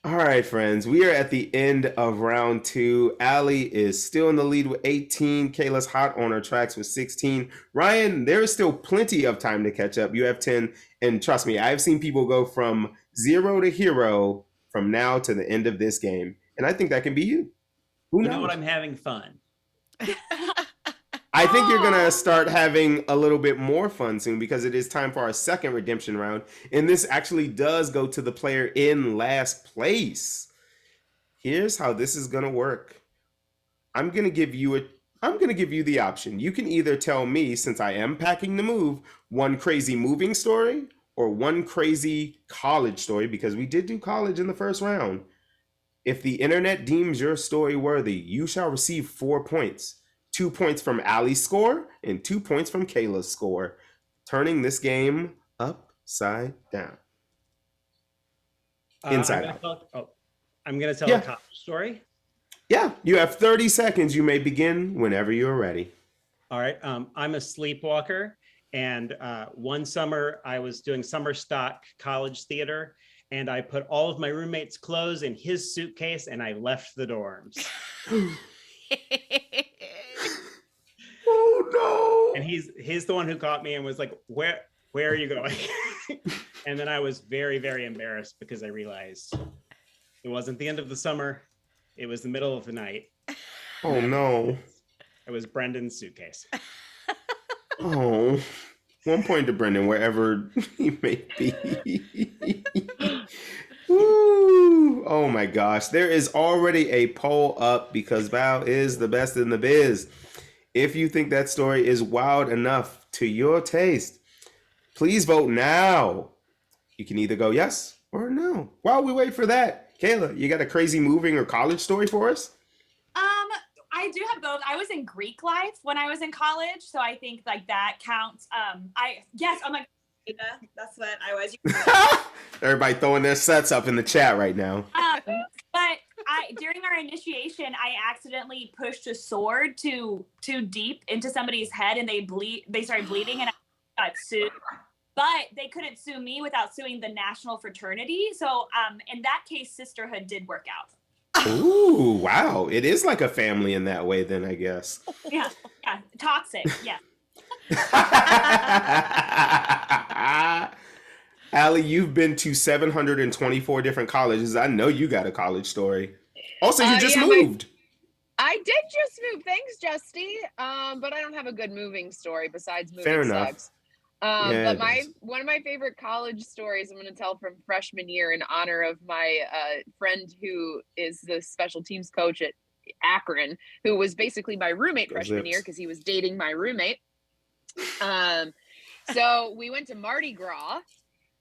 [SPEAKER 1] All right, friends. We are at the end of round 2. Allie is still in the lead with 18. Kayla's hot on her tracks with 16. Ryan, there is still plenty of time to catch up. You have 10. And trust me, I've seen people go from 0 to hero from now to the end of this game. And I think that can be you. Who knows?
[SPEAKER 2] You know what? I'm having fun.
[SPEAKER 1] I think you're going to start having a little bit more fun soon because it is time for our second redemption round. And this actually does go to the player in last place. Here's how this is going to work. I'm going to give you the option. You can either tell me, since I am packing the move, one crazy moving story or one crazy college story, because we did do college in the first round. If the internet deems your story worthy, you shall receive 4 points. 2 points from Allie's score and 2 points from Kayla's score, turning this game upside down. Inside out.
[SPEAKER 2] I'm going to tell a college story.
[SPEAKER 1] Yeah, you have 30 seconds. You may begin whenever you're ready.
[SPEAKER 2] All right. I'm a sleepwalker. And one summer I was doing summer stock college theater, and I put all of my roommates' clothes in his suitcase and I left the dorms.
[SPEAKER 1] Oh no!
[SPEAKER 2] And he's the one who caught me and was like, where are you going? And then I was very, very embarrassed because I realized it wasn't the end of the summer. It was the middle of the night.
[SPEAKER 1] Oh no.
[SPEAKER 2] It was Brendan's suitcase.
[SPEAKER 1] Oh, 1 point to Brendan, wherever he may be. Woo. Oh my gosh. There is already a poll up because Val is the best in the biz. If you think that story is wild enough to your taste, please vote now. You can either go yes or no. While we wait for that, Kayla, you got a crazy moving or college story for us?
[SPEAKER 3] I do have both. I was in Greek life when I was in college, so I think like that counts. Oh my, that's what I was.
[SPEAKER 1] Everybody throwing their sets up in the chat right now.
[SPEAKER 3] But during our initiation, I accidentally pushed a sword too deep into somebody's head, and they started bleeding, and I got sued. But they couldn't sue me without suing the national fraternity. So in that case, sisterhood did work out.
[SPEAKER 1] Ooh, wow. It is like a family in that way then, I guess.
[SPEAKER 3] Yeah. Toxic, yeah.
[SPEAKER 1] Allie, you've been to 724 different colleges. I know you got a college story. Also, you just moved.
[SPEAKER 4] I did just move. Thanks, Justy. But I don't have a good moving story besides moving
[SPEAKER 1] Fair enough.
[SPEAKER 4] sucks. But one of my favorite college stories I'm going to tell from freshman year in honor of my friend who is the special teams coach at Akron, who was basically my roommate freshman year because he was dating my roommate. So we went to Mardi Gras.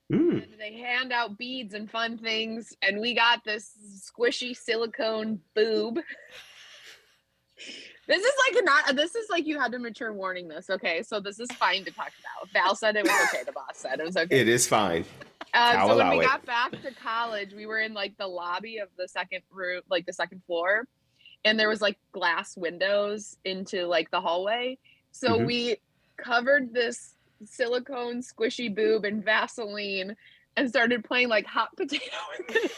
[SPEAKER 4] And they hand out beads and fun things, and we got this squishy silicone boob. This is like you had to mature warning this. Okay, so this is fine to talk about. Val said it was okay. The boss said it was okay.
[SPEAKER 1] It is fine.
[SPEAKER 4] So when we got back to college, we were in like the lobby of the second room, like the second floor, and there was like glass windows into like the hallway. So we covered this silicone squishy boob in Vaseline and started playing like hot potato with it.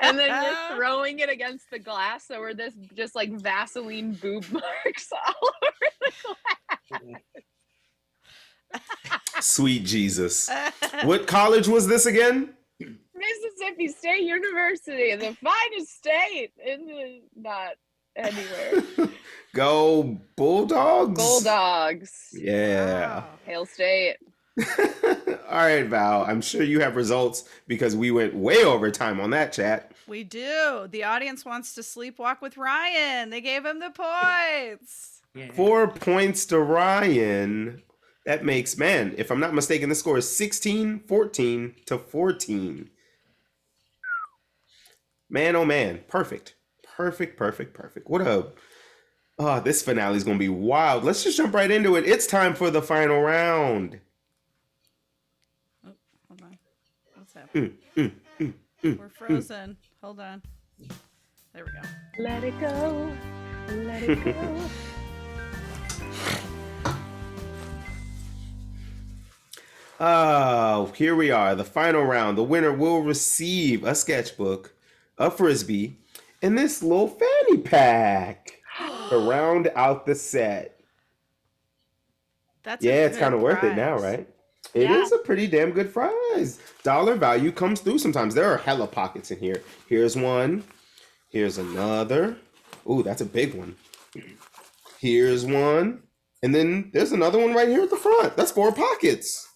[SPEAKER 4] And then just throwing it against the glass, so we're this just like Vaseline boob marks all over the glass.
[SPEAKER 1] Sweet Jesus. What college was this again?
[SPEAKER 4] Mississippi State University, the finest state not anywhere.
[SPEAKER 1] Go Bulldogs.
[SPEAKER 4] Bulldogs.
[SPEAKER 1] Yeah.
[SPEAKER 5] Wow.
[SPEAKER 4] Hail State.
[SPEAKER 1] All right, Val. I'm sure you have results because we went way over time on that chat.
[SPEAKER 5] We do. The audience wants to sleepwalk with Ryan. They gave him the points.
[SPEAKER 2] Yeah.
[SPEAKER 1] 4 points to Ryan. That makes, man, if I'm not mistaken, the score is 16-14 to 14. Man, oh man. Perfect. What a Oh, this finale is going to be wild. Let's just jump right into it. It's time for the final round.
[SPEAKER 5] Oh, hold on. What's happening? We're frozen. Hold on. There we go.
[SPEAKER 4] Let it go. Let it go.
[SPEAKER 1] Here we are, the final round. The winner will receive a sketchbook, a frisbee, and this little fanny pack to round out the set.
[SPEAKER 5] That's
[SPEAKER 1] it's kind of worth it now, right? It is a pretty damn good prize. Dollar value comes through sometimes. There are hella pockets in here. Here's one. Here's another. Ooh, that's a big one. Here's one. And then there's another one right here at the front. That's 4 pockets.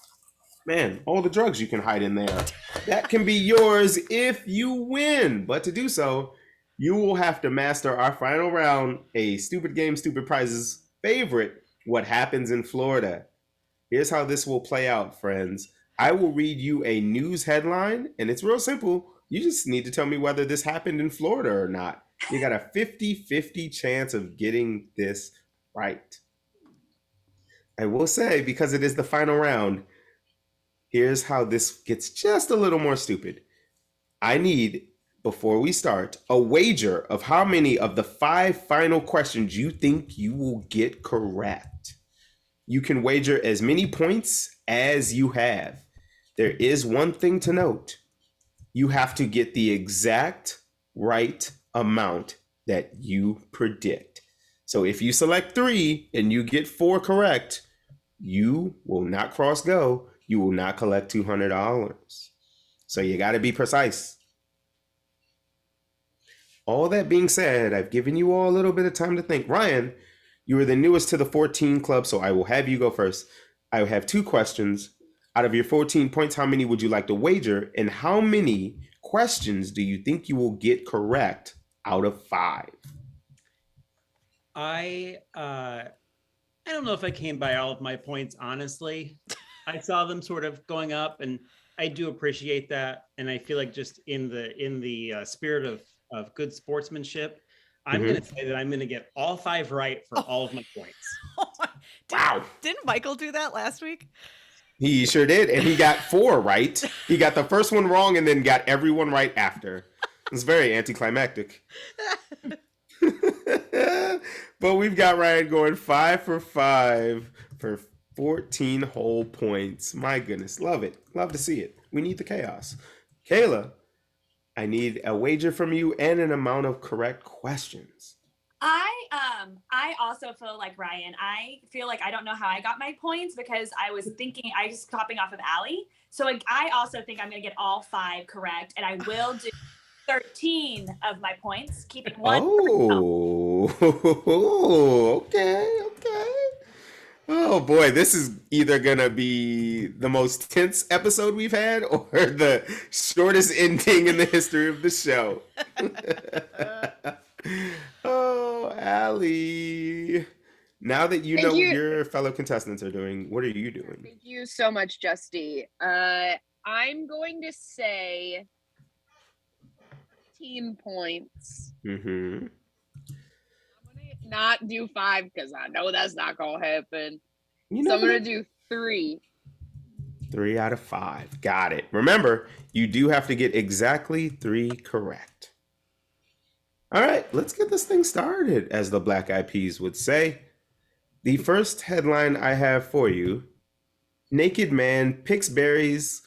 [SPEAKER 1] Man, all the drugs you can hide in there. That can be yours if you win. But to do so, you will have to master our final round, a Stupid Game, Stupid Prizes favorite, What Happens in Florida. Here's how this will play out, friends. I will read you a news headline, and it's real simple. You just need to tell me whether this happened in Florida or not. You got a 50-50 chance of getting this right. I will say, because it is the final round, here's how this gets just a little more stupid. I need, before we start, a wager of how many of the 5 final questions you think you will get correct. You can wager as many points as you have. There is one thing to note. You have to get the exact right amount that you predict. So if you select 3 and you get 4 correct, you will not cross go. You will not collect $200. So you got to be precise. All that being said, I've given you all a little bit of time to think. Ryan, you are the newest to the 14 club, so I will have you go first. I have 2 questions. Out of your 14 points, how many would you like to wager? And how many questions do you think you will get correct out of 5?
[SPEAKER 2] I don't know if I came by all of my points, honestly. I saw them sort of going up, and I do appreciate that. And I feel like just in the spirit of good sportsmanship, I'm going to say that I'm going to get all 5 right for all of my points.
[SPEAKER 1] Wow.
[SPEAKER 5] Didn't Michael do that last week?
[SPEAKER 1] He sure did. And he got 4 right. He got the first one wrong and then got everyone right after. It's very anticlimactic. But we've got Ryan going 5 for 5 for 14 whole points. My goodness. Love it. Love to see it. We need the chaos. Kayla, I need a wager from you and an amount of correct questions.
[SPEAKER 3] I also feel like Ryan. I feel like I don't know how I got my points because I was thinking I was copying off of Allie. So I also think I'm going to get all 5 correct, and I will do 13 of my points, keeping 1.
[SPEAKER 1] Oh, okay. Oh boy, this is either gonna be the most tense episode we've had or the shortest ending in the history of the show. Oh, Allie. Now that you know what your fellow contestants are doing, what are you doing?
[SPEAKER 4] Thank you so much, Justy. I'm going to say 15 points.
[SPEAKER 1] Mm-hmm.
[SPEAKER 4] I'm gonna not do 5 because I know that's not gonna happen.
[SPEAKER 1] So
[SPEAKER 4] I'm gonna do 3.
[SPEAKER 1] 3 out of 5. Got it. Remember, you do have to get exactly 3 correct. All right, let's get this thing started, as the Black Eyed Peas would say. The first headline I have for you: naked man picking berries,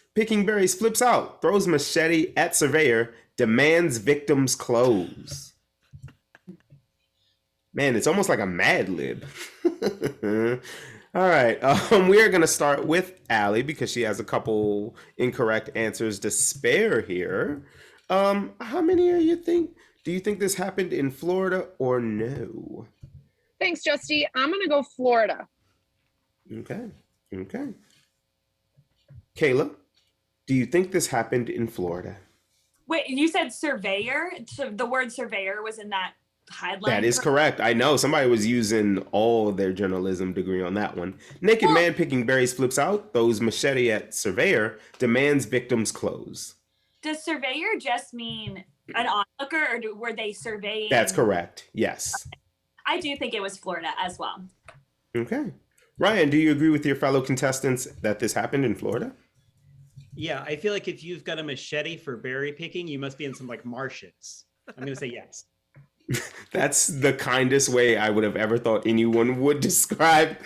[SPEAKER 1] flips out, throws machete at surveyor, demands victim's clothes. Man, it's almost like a Mad Lib. All right, we are going to start with Allie because she has a couple incorrect answers to spare here. How many do you think this happened in Florida or no?
[SPEAKER 4] Thanks, Justy. I'm going to go Florida.
[SPEAKER 1] Okay. Kayla, do you think this happened in Florida?
[SPEAKER 3] Wait, you said surveyor? So the word surveyor was in that headline?
[SPEAKER 1] That is correct. I know somebody was using all their journalism degree on that one. Naked man picking berries flips out, throws machete at surveyor, demands victim's clothes.
[SPEAKER 3] Does surveyor just mean an onlooker, or were they surveying?
[SPEAKER 1] That's correct. Yes.
[SPEAKER 3] I do think it was Florida as well.
[SPEAKER 1] Okay. Ryan, do you agree with your fellow contestants that this happened in Florida?
[SPEAKER 2] Yeah, I feel like if you've got a machete for berry picking, you must be in some like marshes. I'm going to say yes.
[SPEAKER 1] That's the kindest way I would have ever thought anyone would describe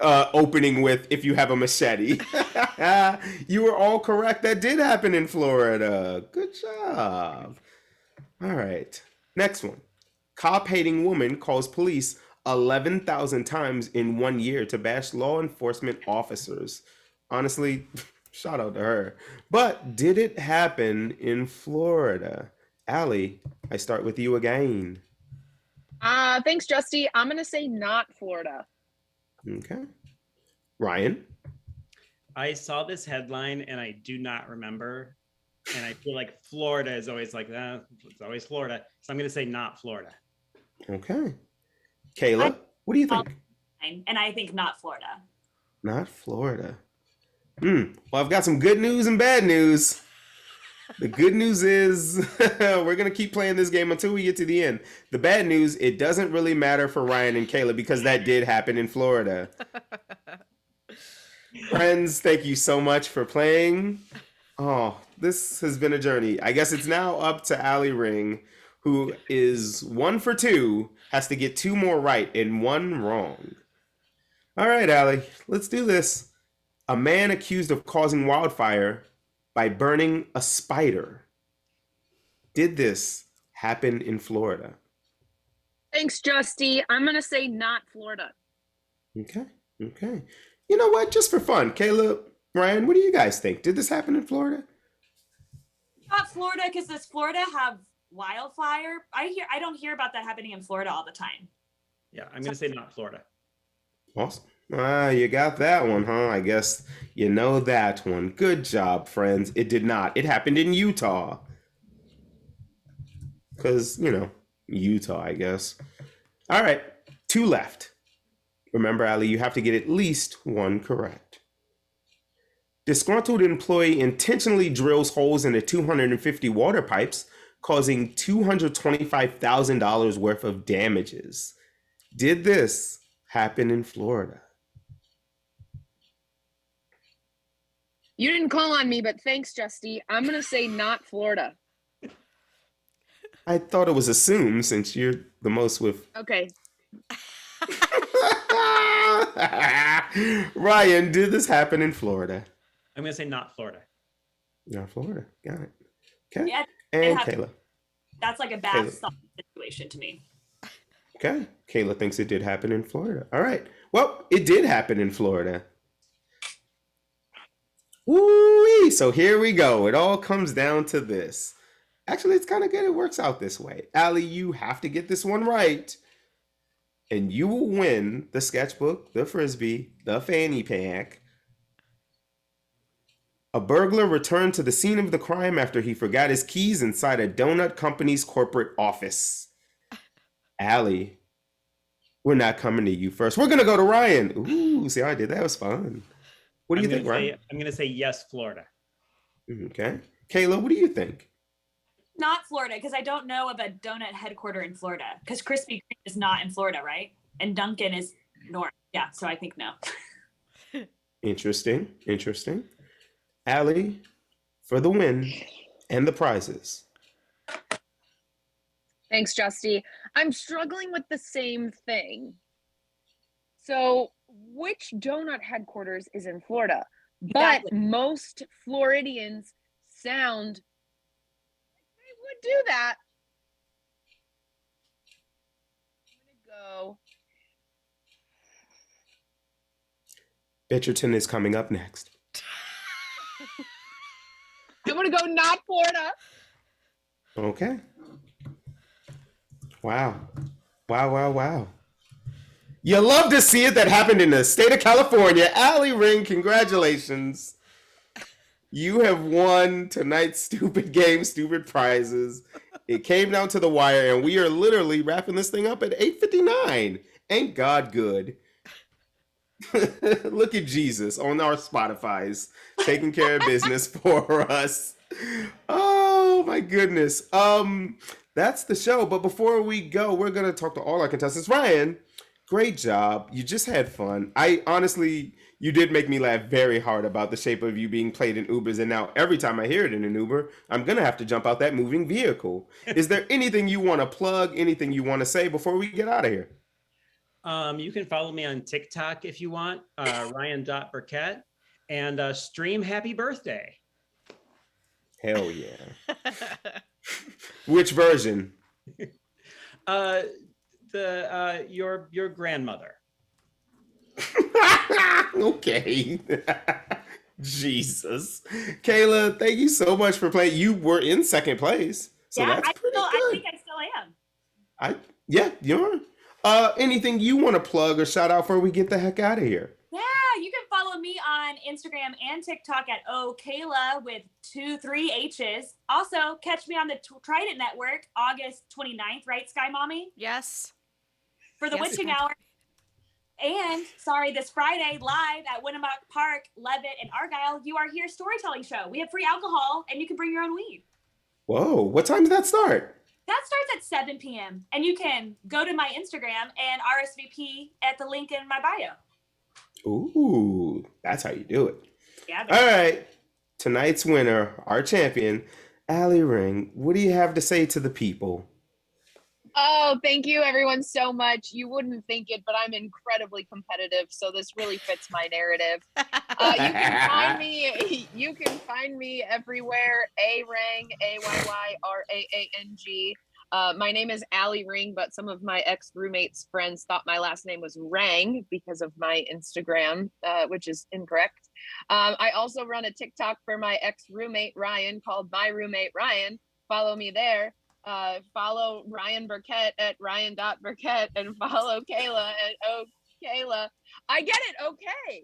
[SPEAKER 1] opening with if you have a machete. You were all correct. That did happen in Florida. Good job. All right. Next one. Cop-hating woman calls police 11,000 times in 1 year to bash law enforcement officers. Honestly, shout out to her. But did it happen in Florida? Allie, I start with you again.
[SPEAKER 4] Thanks, Justy. I'm going to say not Florida.
[SPEAKER 1] Okay. Ryan?
[SPEAKER 2] I saw this headline and I do not remember. And I feel like Florida is always like that. It's always Florida. So I'm going to say not Florida.
[SPEAKER 1] Okay. Kayla, what do you think?
[SPEAKER 3] And I think not Florida.
[SPEAKER 1] Not Florida. Well, I've got some good news and bad news. The good news is we're going to keep playing this game until we get to the end. The bad news, it doesn't really matter for Ryan and Kayla because that did happen in Florida. Friends, thank you so much for playing. Oh, this has been a journey. I guess it's now up to Allie Ring, who is 1 for 2, has to get 2 more right and 1 wrong. All right, Allie, let's do this. A man accused of causing wildfire by burning a spider. Did this happen in Florida?
[SPEAKER 4] Thanks, Justy. I'm going to say not Florida.
[SPEAKER 1] Okay. You know what? Just for fun, Kayla, Ryan, what do you guys think? Did this happen in Florida?
[SPEAKER 3] Not Florida, because does Florida have wildfire? I don't hear about that happening in Florida all the time.
[SPEAKER 2] Yeah, I'm going to say not Florida.
[SPEAKER 1] Awesome. You got that one, huh? I guess you know that one. Good job, friends. It did not. It happened in Utah. Because, Utah, I guess. All right. 2 left. Remember, Allie, you have to get at least 1 correct. Disgruntled employee intentionally drills holes into 250 water pipes, causing $225,000 worth of damages. Did this happen in Florida?
[SPEAKER 4] You didn't call on me, but thanks, Justy. I'm going to say not Florida.
[SPEAKER 1] I thought it was assumed since you're the most with...
[SPEAKER 4] Okay.
[SPEAKER 1] Ryan, did this happen in Florida?
[SPEAKER 2] I'm going to say not Florida.
[SPEAKER 1] Not Florida. Got it. Okay.
[SPEAKER 3] Yeah,
[SPEAKER 1] and Kayla.
[SPEAKER 3] That's like a bad situation to me.
[SPEAKER 1] Okay. Kayla thinks it did happen in Florida. All right. Well, it did happen in Florida. Woo-wee. So here we go. It all comes down to this. Actually, it's kind of good. It works out this way. Allie, you have to get this one right. And you will win the sketchbook, the Frisbee, the fanny pack. A burglar returned to the scene of the crime after he forgot his keys inside a donut company's corporate office. Allie, we're not coming to you first. We're going to go to Ryan. Ooh, see how I did that? It was fun. What do you think, Ryan?
[SPEAKER 2] I'm going to say yes, Florida.
[SPEAKER 1] Okay. Kayla, what do you think?
[SPEAKER 3] Not Florida, because I don't know of a donut headquarter in Florida. Because Krispy Kreme is not in Florida, right? And Dunkin' is north. Yeah, so I think no.
[SPEAKER 1] Interesting. Allie, for the win and the prizes.
[SPEAKER 4] Thanks, Justy. I'm struggling with the same thing. So, which donut headquarters is in Florida? But
[SPEAKER 3] Exactly.
[SPEAKER 4] most Floridians sound like they would do that. I'm going to go.
[SPEAKER 1] Bitcherton is coming up next.
[SPEAKER 4] I'm going to go not Florida.
[SPEAKER 1] Okay. Wow. You love to see it. That happened in the state of California. Allie Ring, congratulations. You have won tonight's stupid game, stupid prizes. It came down to the wire, and we are literally wrapping this thing up at 8:59. Ain't God good? Look at Jesus on our Spotify's taking care of business for us. Oh my goodness. that's the show. But before we go, we're going to talk to all our contestants. Ryan, great job. You just had fun. I honestly, you did make me laugh very hard about the shape of you being played in Ubers. And now every time I hear it in an Uber, I'm going to have to jump out that moving vehicle. Is there anything you want to plug, anything you want to say before we get out of here?
[SPEAKER 2] You can follow me on TikTok if you want, Ryan.Burkett, and stream Happy Birthday.
[SPEAKER 1] Hell yeah. Which version?
[SPEAKER 2] Your grandmother.
[SPEAKER 1] Okay. Jesus. Kayla, thank you so much for playing. You were in second place. So
[SPEAKER 3] yeah,
[SPEAKER 1] that's pretty good.
[SPEAKER 3] I think I still am.
[SPEAKER 1] Yeah, you're. Anything you want to plug or shout out before we get the heck out of here?
[SPEAKER 3] Yeah, you can follow me on Instagram and TikTok at Kayla with 3 H's. Also, catch me on the Trident Network August 29th, right, Sky Mommy?
[SPEAKER 5] Yes.
[SPEAKER 3] For the Witching Hour. And, this Friday, live at Winnemucca Park, Levitt, and Argyle, You Are Here storytelling show. We have free alcohol, and you can bring your own weed.
[SPEAKER 1] Whoa, what time does that start?
[SPEAKER 3] That starts at 7 p.m. And you can go to my Instagram and RSVP at the link in my bio.
[SPEAKER 1] Ooh, that's how you do it.
[SPEAKER 3] Yeah.
[SPEAKER 1] All right. Tonight's winner, our champion, Allie Ring. What do you have to say to the people?
[SPEAKER 4] Oh, thank you everyone so much. You wouldn't think it, but I'm incredibly competitive, so this really fits my narrative. You can find me everywhere. A-Rang, A-Y-Y-R-A-A-N-G. My name is Allie Ring, but some of my ex-roommates' friends thought my last name was Rang because of my Instagram, which is incorrect. I also run a TikTok for my ex-roommate Ryan called My Roommate Ryan. Follow me there. Follow Ryan Burkett at Ryan.Burkett and follow Kayla at Kayla. I get it, okay.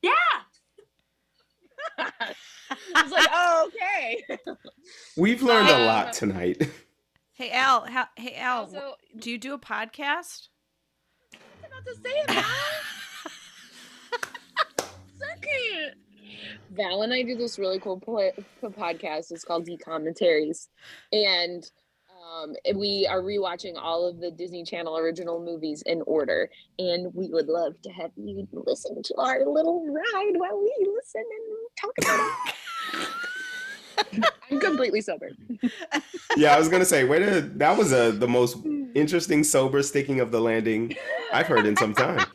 [SPEAKER 3] Yeah.
[SPEAKER 4] I was like, oh, okay.
[SPEAKER 1] We've learned a lot tonight.
[SPEAKER 5] Hey Al,
[SPEAKER 4] Also,
[SPEAKER 5] do you do a podcast?
[SPEAKER 4] I was about to say it, Val. Second. Val and I do this really cool podcast. It's called Commentaries, and we are rewatching all of the Disney Channel original movies in order, and we would love to have you listen to our little ride while we listen and talk about it. I'm completely sober.
[SPEAKER 1] Yeah, I was gonna say, that was the most interesting sober sticking of the landing I've heard in some time.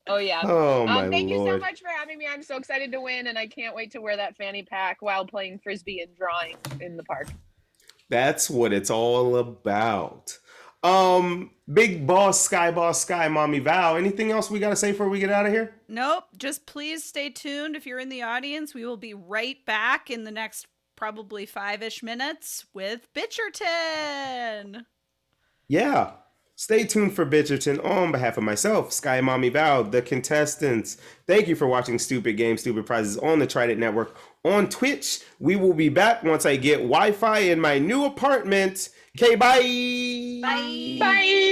[SPEAKER 4] Oh yeah.
[SPEAKER 1] Oh my
[SPEAKER 4] thank you so
[SPEAKER 1] Lord.
[SPEAKER 4] much for having me. I'm so excited to win, and I can't wait to wear that fanny pack while playing frisbee and drawing in the park.
[SPEAKER 1] That's what it's all about. Big boss, Sky Mommy Val. Anything else we gotta say before we get out of here?
[SPEAKER 5] Nope. Just please stay tuned if you're in the audience. We will be right back in the next probably 5-ish minutes with Bitcherton.
[SPEAKER 1] Yeah. Stay tuned for Bitcherton on behalf of myself, Sky Mommy Val, the contestants. Thank you for watching Stupid Games, Stupid Prizes on the Trident Network on Twitch. We will be back once I get Wi-Fi in my new apartment. Okay, bye.
[SPEAKER 5] Bye.
[SPEAKER 4] Bye.